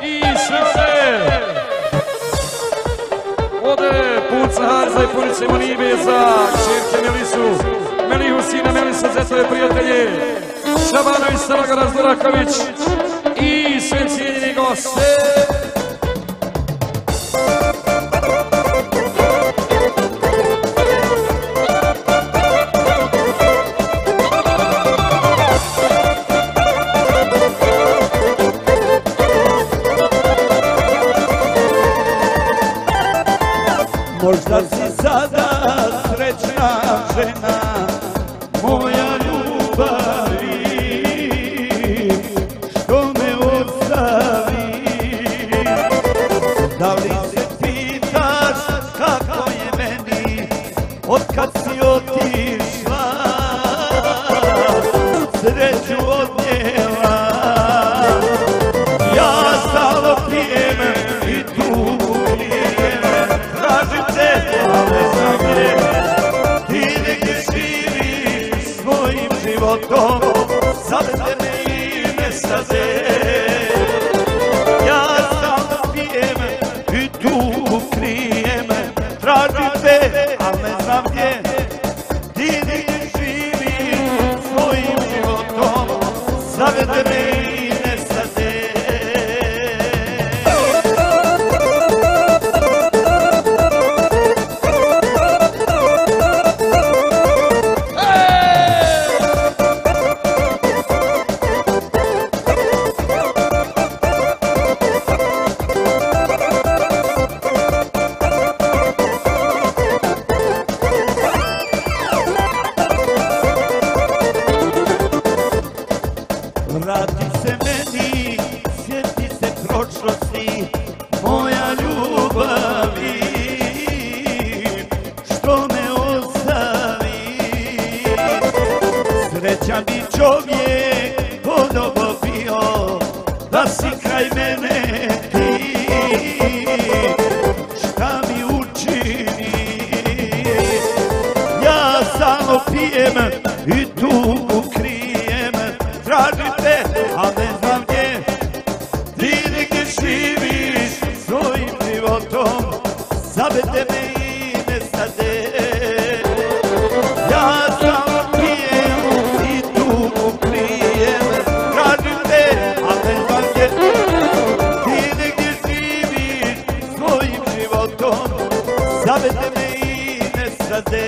I sve ode puca Harza i punice Monive za čerke Melisu, Melihu sina Melisa, zetove prijatelje, Šabanović, Starogara, Zdorakavić i sve cijenjeni goste. Možda si sada srećna žena, moja ljubavi, što me ostavi. Da li se pitaš kako je meni, otkad si otišla, sreću odnijela. Ja stalo pijem i tugujem, tražim te, ali ne znam gdje. Ti negdje živiš svojim životom, zavede me i ne staze. Ja stalno pijem i tugu krijem, tražim te, ali ne znam gdje. Ti negdje živiš svojim životom, zavede me i ne staze. Vrati se meni, sjeti se prošlosti, moja ljubavi, što me ostavi. Srećan bi čovjek ponovo bio, da si kraj mene ti. Šta mi učini, ja samo pijem i tugu krijem, tražim te, al ne znam gdje. Ti negdje živiš svojim životom, zavede me i ne stade. Ja samo pijem i tugu krijem, tražim te, al ne znam gdje. Ti negdje živiš svojim životom, zavede me i ne stade.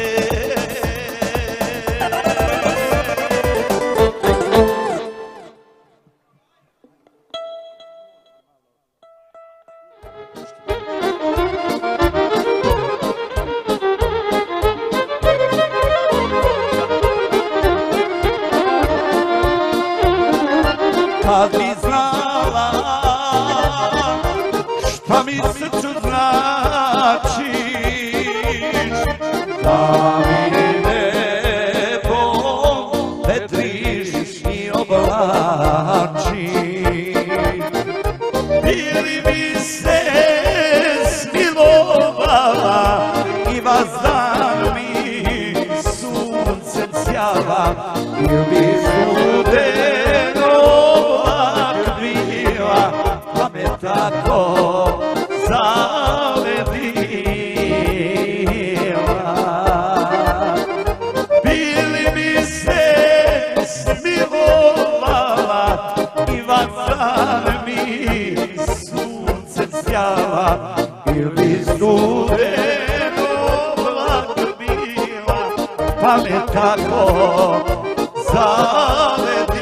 Kad bi znala šta mi srcu zna, ili bi studeno vlak bila, pa me tako zavedila. Bili mi se smilovala i vazar mi sunce sjala, ili studeno vlak bila, pa me tako zavedila.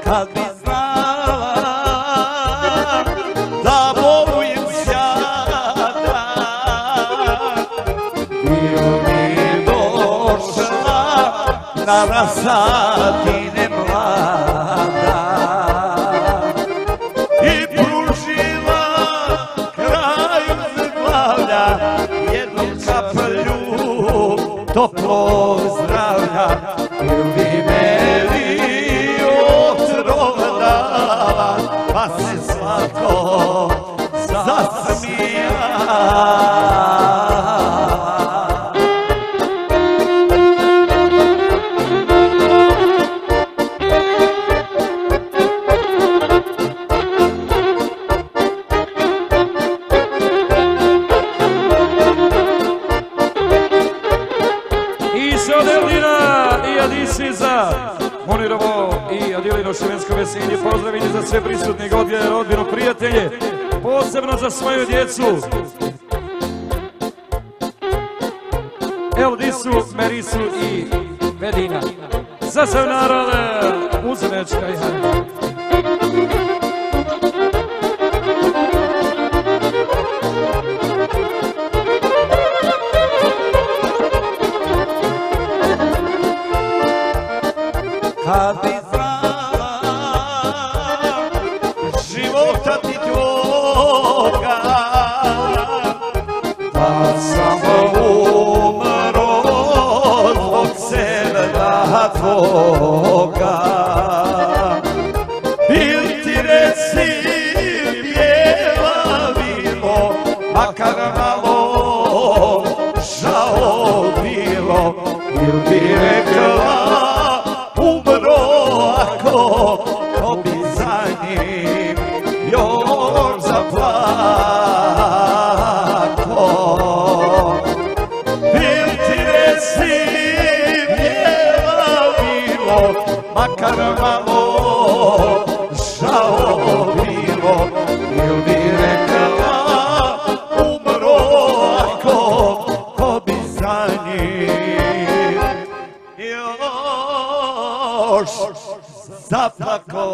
Kad bi znala da bolujem sjada, bio mi došla na rasatine mlada i pružila kraju zglavlja jednu kaplju toplog zdravlja, ili bi meni pa se slatko zasmijala. I sa Adelina i Adisi za Munirovo i Adilino šibensko veselje. Pozdravljeni za sve prisutne godine, rodbinu, prijatelje, posebno za svoju djecu. Eldisu, Merisu i Medina. Za sve narode, Uzemečka i Hajde. Kad bi znala života ti tvoga, pa sam umro zbog sebe tvoga. Bil ti reci bijela bilo, makar malo žao bilo, bil bi rekla ko bi za njim još zaplako. Bil ti reci bijela bilo, makar malo žao bilo, bil bi rekla umro ako, ko bi za njim još zaplako.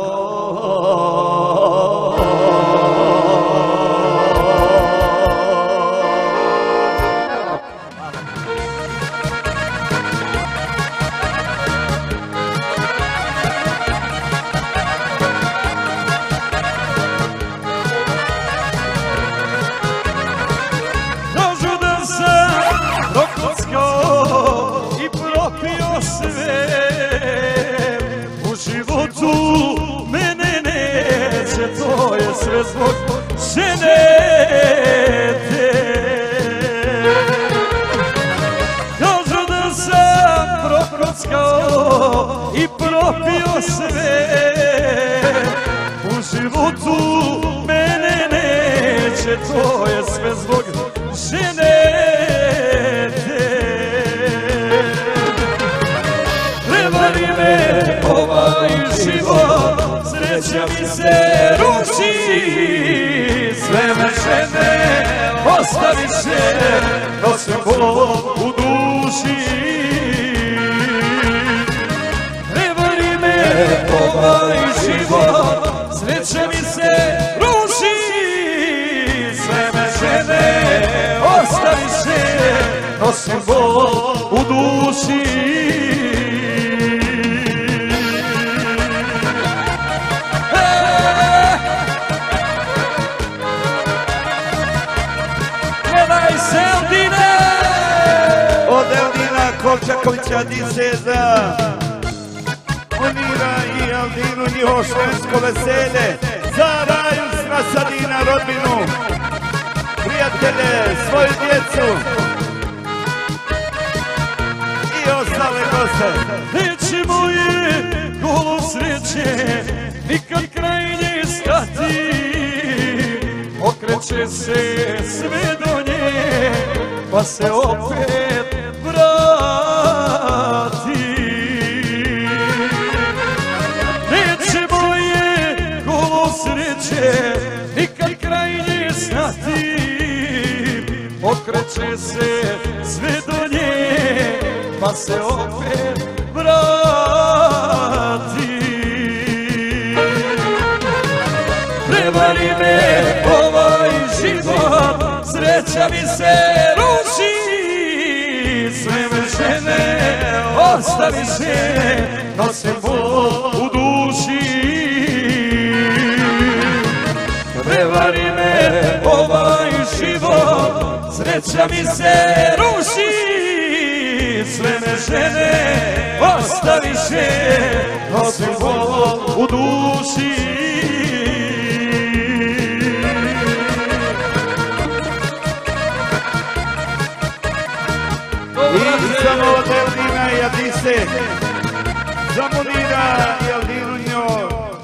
Kažu da sam prokockao i propio sve, u životu mene neće, to je sve zbog žene te. Kažu da sam prokockao i propio sve, u životu mene neće, to je sve zbog žene te. Prevari me ovaj život, sreća mi se ruši, sve me žene ostaviše, nosim bol u duši. Prevari me ovaj život, sreća mi se ruši, sve me žene ostaviše, nosim bol u duši. Od Eldina Kolčakovića Diseza, Munira i Eldinu njihovo švensko veselje, za Raju s Rasadina rodbinu, prijatelje, svoju djecu i ostale goste. Neće moje golo sreće nikad kraj nje stati, okreće se sve do nje, pa se opet vrati. Neće moje golo sreće nikad kraj nje stati, okreće se sve do nje, pa se opet vrati. Prevari me ovaj život, sreća mi se ruši, sve me žene ostaviše, nosim bol u duši. Prevari me ovaj život, sreća mi se ruši, sve me žene ostaviše, nosim bol u duši. I samo od Eldina i Adise, za Munira i Eldinunjo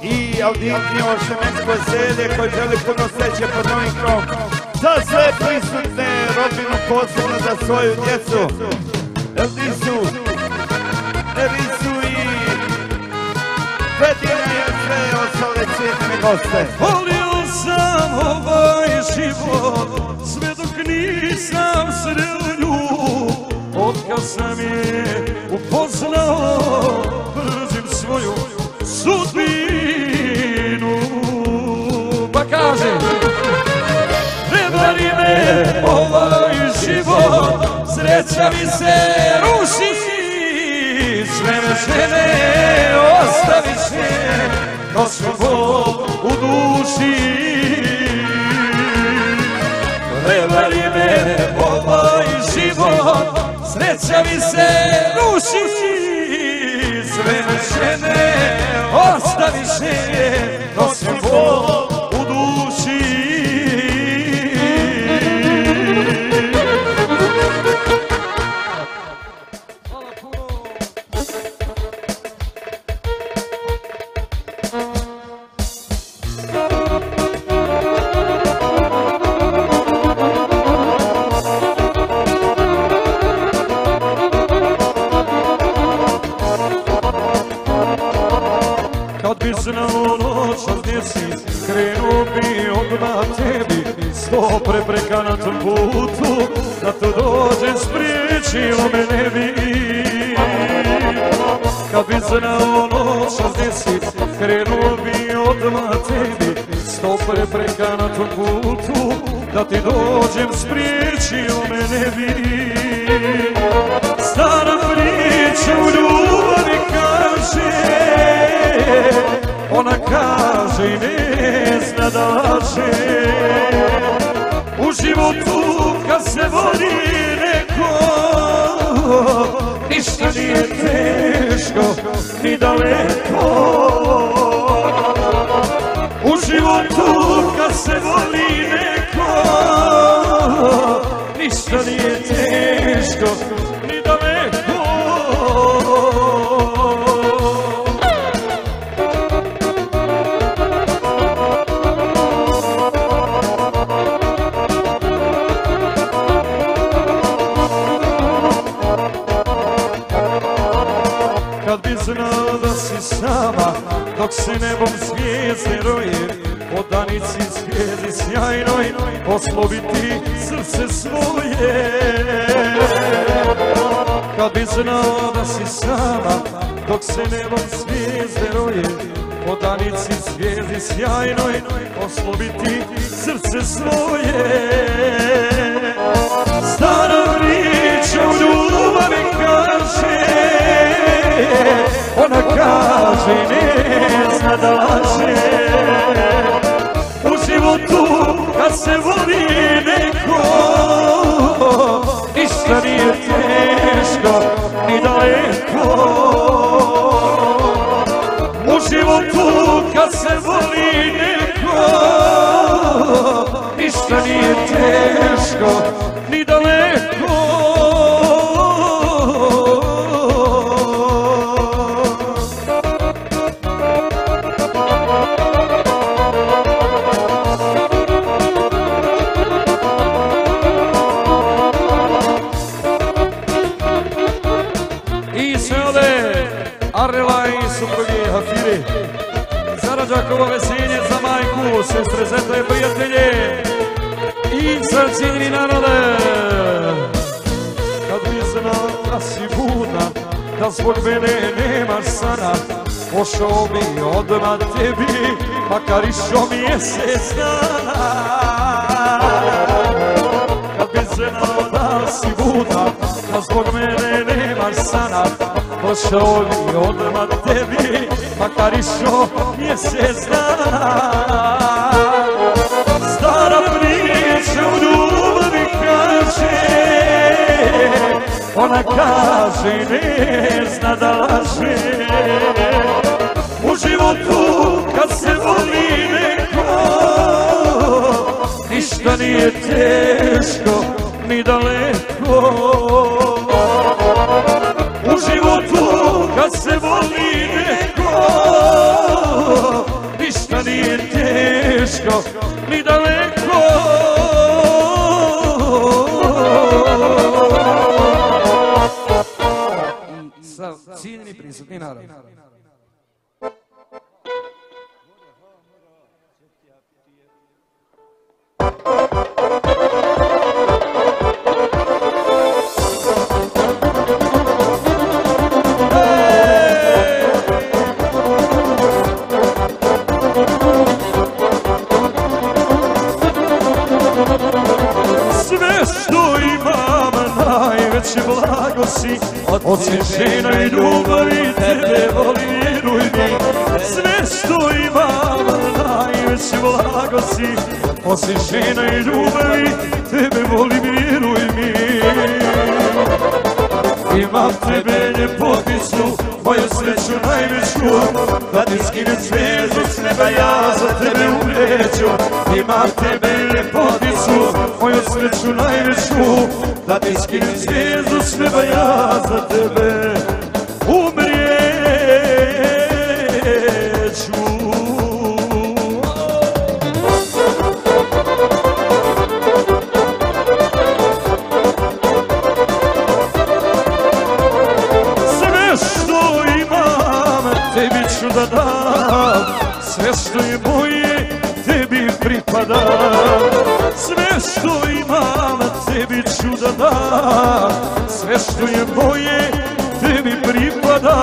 i Eldinunjo šemensko veselje koji želi puno sreće pod novim krovom. Za sve prisutne rodbinu, posebno za svoju djecu, Eldisu, Erisu i Fedina i sve ostale četne goste. Volio sam ovaj život, sve dok nisam sreo nju, otkad sam je upoznao, mrzim svoju sudbinu. Pa kažem, prevari me ovaj život, sreća mi se ruši, sve me žene ostaviše, nosim bol u duši. Prevari me ovaj život, sreća mi se ruši, sve me žene ostaviše, nosim bol u duši. Kad bi znao noćas gdje si, krenuo bi odmah tebi, 100 prepreka na tom putu, da to dođem spriječilo me ne bi. Kad bi znao noćas gdje si, krenuo bi odmah tebi, 100 prepreka na tom putu, da ti dođem spriječilo me ne bi. Stara priča u ljubavi kaže, ona kaže i ne zna da laže. U životu kad se voli neko, ništa nije teško ni daleko. U životu kad se voli neko, ništa nije teško ni daleko. kad bi znao da si sama, dok se nebom zvijezde roje, po danici zvijezdi sjajnoj, osloviti srce svoje. Kad bi znao da si sama, dok se nebom zvijezde roje, po danici zvijezdi sjajnoj, osloviti srce svoje. Stara priča u ljubavi kaže, ona kaže ne zna da laže. U životu kad se voli neko, ništa nije teško ni daleko. U životu kad se voli neko, ništa nije teško ni daleko. I sve ode Arela i supruge Hafiri, za rođakovo veselje, za majku, sestre, zete, prijatelje i za cijenjeni narode. Kad bi znao da si budna, da zbog mene nemaš sana, pošao bi odmah tebi, makar išao mjesec dana. Kad bi znao da si budna, da zbog mene nemaš sana, pošao bi odmah tebi, makar išao mjesec dana. Stara priča u ljubavi kaže, ona kaže ne zna da laže. U životu kad se voli neko, ništa nije teško ni daleko. U životu kad se voli neko, ništa nije teško ni daleko. Cijenjeni prisutni narod, sve što imam najveće blago si, od svježena i ljubavi tebe volim, vjeruj mi. Sve što imam najveće blago si, od svježena i ljubavi tebe volim, vjeruj mi. Imam tebe ljepoticu, moju sreću najveću, da ti skinem zvezdu s neba, ja za tebe umreću. Imam tebe ljepoticu, moju sreću najveću, da ti skinem zvijezdu s neba, ja za tebe umrijeću. Sve što imam tebi ću da dam, sve što je moje tebi pripada. Sve što imam tebi ću da dam, sve što je moje tebi pripada.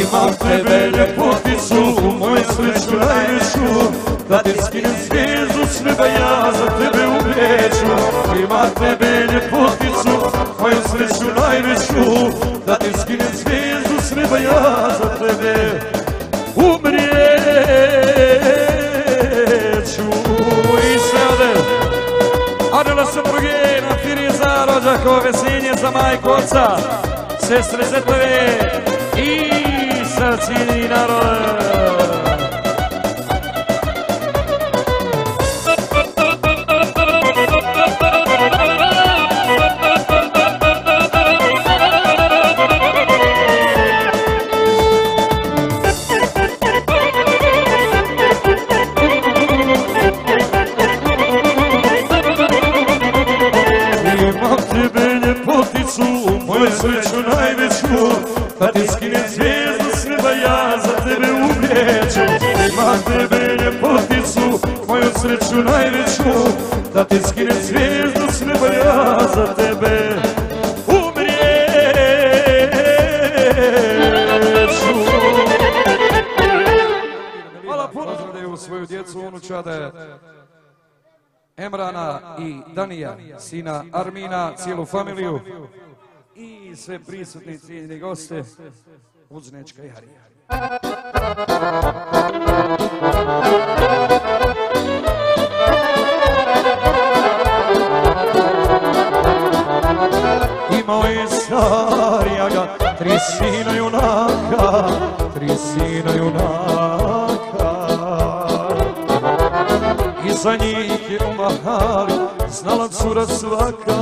Imam tebe ljepoticu, moju sreću najveću, da ti skinem zvijezdu s neba, ja za tebe umreću. Imam tebe ljepoticu, moju sreću najveću, da ti skinem zvijezdu s neba, ja za tebe umrijeću. I sve ode Arela supruge na Firi, za rođakovo veselje, za majku, oca, sestre, zetove i sa cijenjeni narod. moju sreću najveću, da ti skinem zvijezdu s neba, ja za tebe umrijeću. Ima tebe ljepoticu, moju sreću najveću, da ti skinem zvijezdu s neba, ja za tebe umrijeću. Hvala puno. Pozdravljaju svoju djecu, unučade Emrana i Danija, sina Armina, cijelu familiju i sve prisutni cijeljeni goste Uznečka i Harija. Imao je Sarijaga, 3 sina junaka, 3 sina junaka. I za njih je u mahali znala cura svaka,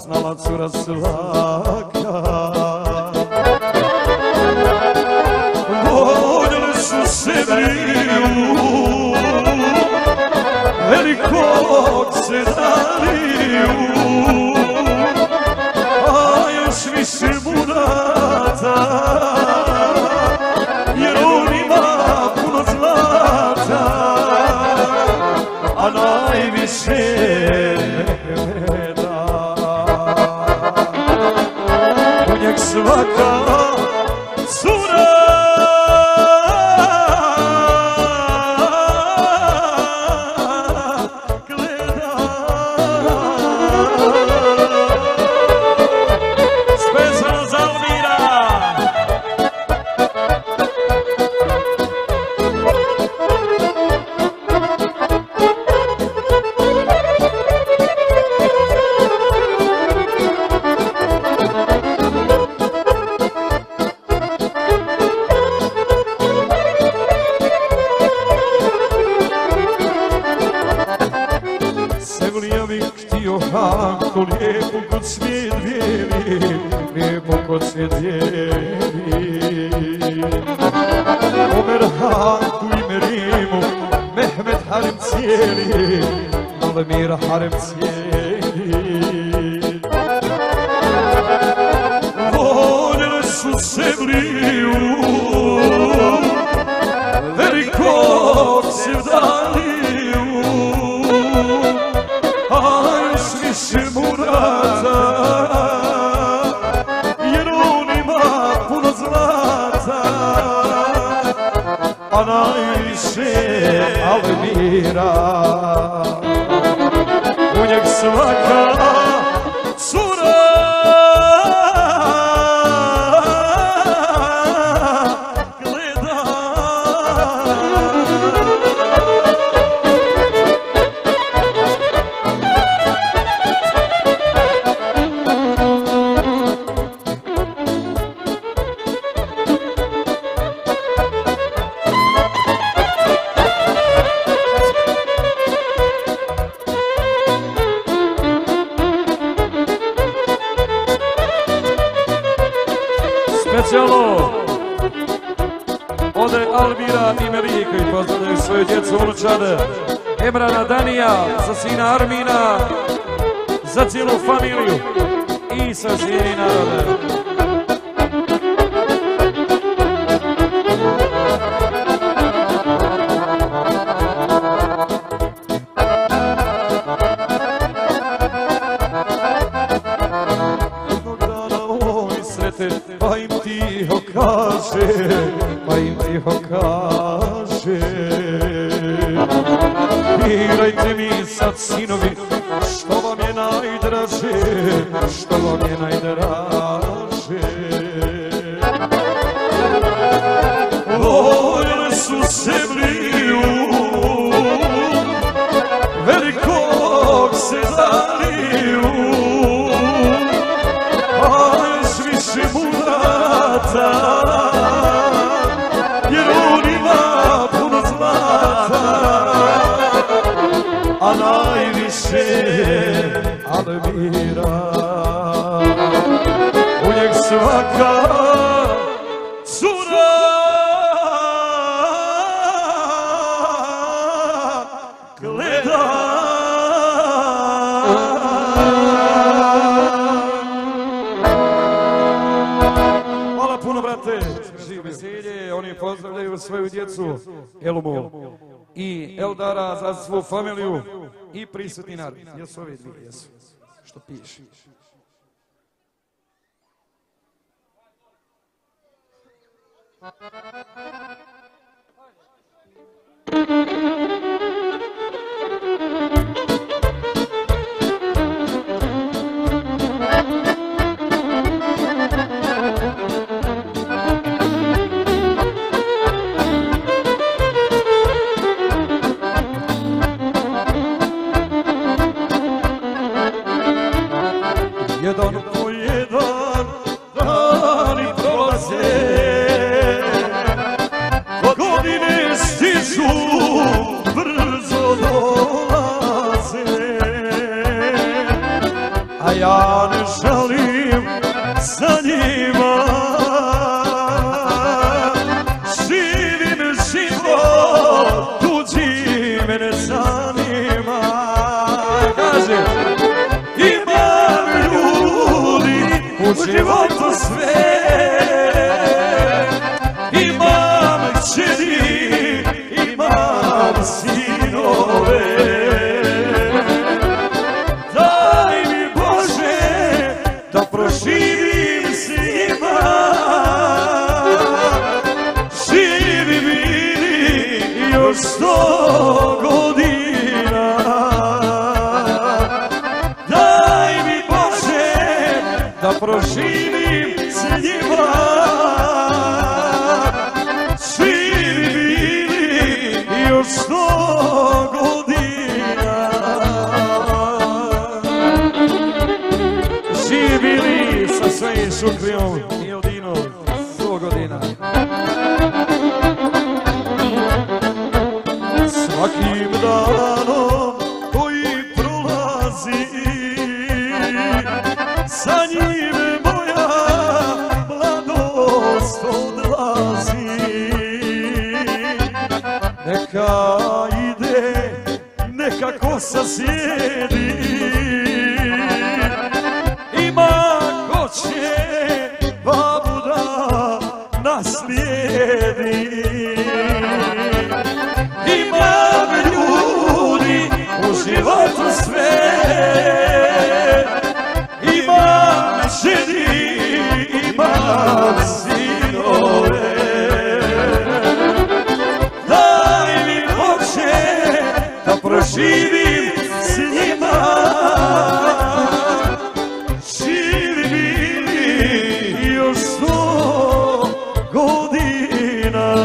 znala cura svaka. Voljeli su se briju, velikog se daliju, a još više munata, jer on ima puno zlata, a najviše meda. U njeg svaka cura gleda. Specijalno za Almira. Sevlija bih htio Hanko, lijepo kod svijet bijeli, lijepo kod svijet bijeli. Omer Hanku i Merimu, Mehmet harem cijeli, Malemira harem cijeli. Voljele su Sevliju, velikog Sevdaliju, a još više murata, jer on ima puno zlata, a najviše Almira. U njeg svaka cura gleda. Specijalno ode Almira i Melika i pozdravljaju svoju djecu, unučade Emrana, Danija, za sina Armina, za cijelu familiju i sa cijeli narode. Pa im tiho kaže, pa im tiho kaže, birajte mi sad sinovi, što vam je najdraže, što vam je najdraže. Voljele su Sevliju, velikog Sevdaliju, murata, jer on ima puno zlata, a najviše Almira. U njeg svaka cura gleda. puno, brate. Živi veselje, oni pozdravljaju svoju djecu, Elumol i Eldara za svu familiju i prisutni narod. Jesu ovi dvije, jesu. Što piše. Jedan po jedan dani prolaze, godine stižu, brzo dolaze, a ja ne žalim za njima, živim život, tuđi me ne zanima. Kaže, u životu sve, imam kćeri, imam sinove. Daj mi Bože da proživim s njima, živi bili još 100 godina. Daj mi Bože da proživim s njima, živi bili još 100 godina. živi bili sa svojim Šukrijom i Eldinom 100 godina. Svakim danom koji prolazi, sa njim moja mladost odlazi. Neka ide, neka kosa sjedi, ima ko će babu da naslijedi. Imam ljudi u životu sve, imam ženi, imam sinove. Daj mi Bože da proživim s njima, živi bili još 100 godina.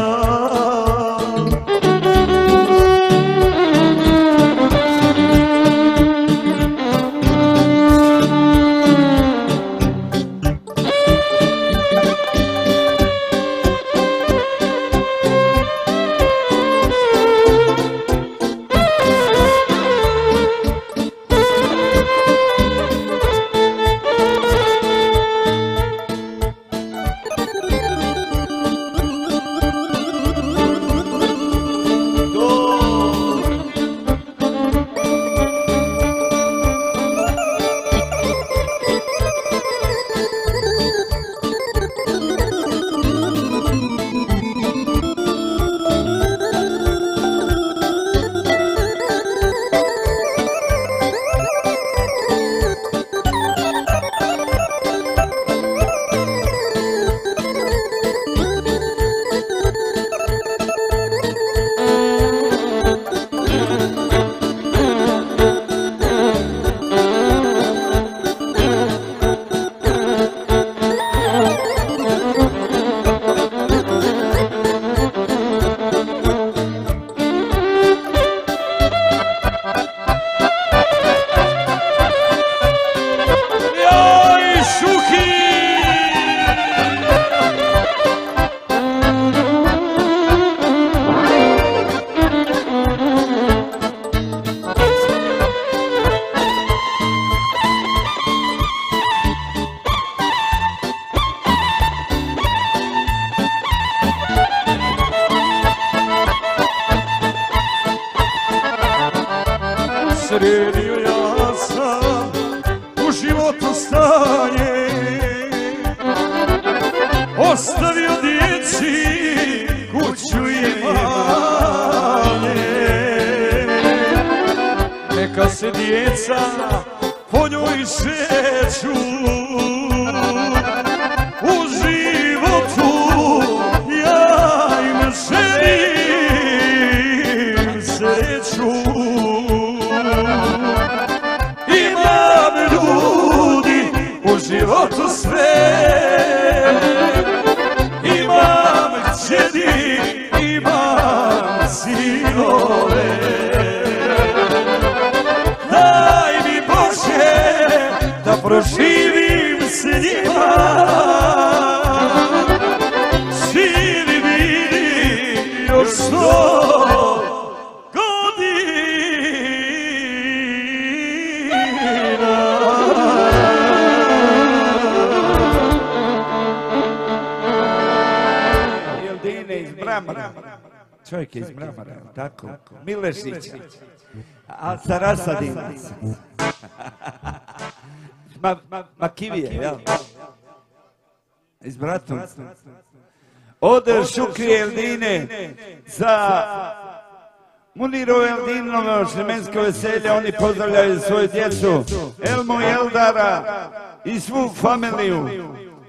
ostavio djeci kuću i imanje. Neka se djeca po njoj šeću, u životu ja im želim sreću. Imam ljudi u životu sve, imam kćeri, imam sinove. Daj mi Bože da proživim s njima, živi vidi još 100 godina. Jeldine iz Mramara, čovjek je iz Mramara, tako, Milešića, a sa Rasadinaca. Makivije, jel? Iz Bratunca. Ode Šukrije Jeldine za Munirovo Jeldinovo šlemensko veselje, oni pozdravljaju svoju djecu, Elmu i Eldara i svu familiju.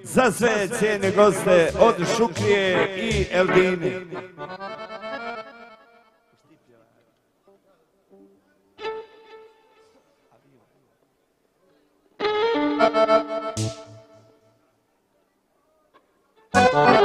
Za sve cijene goste od Šukrije i Eldine. Thank you.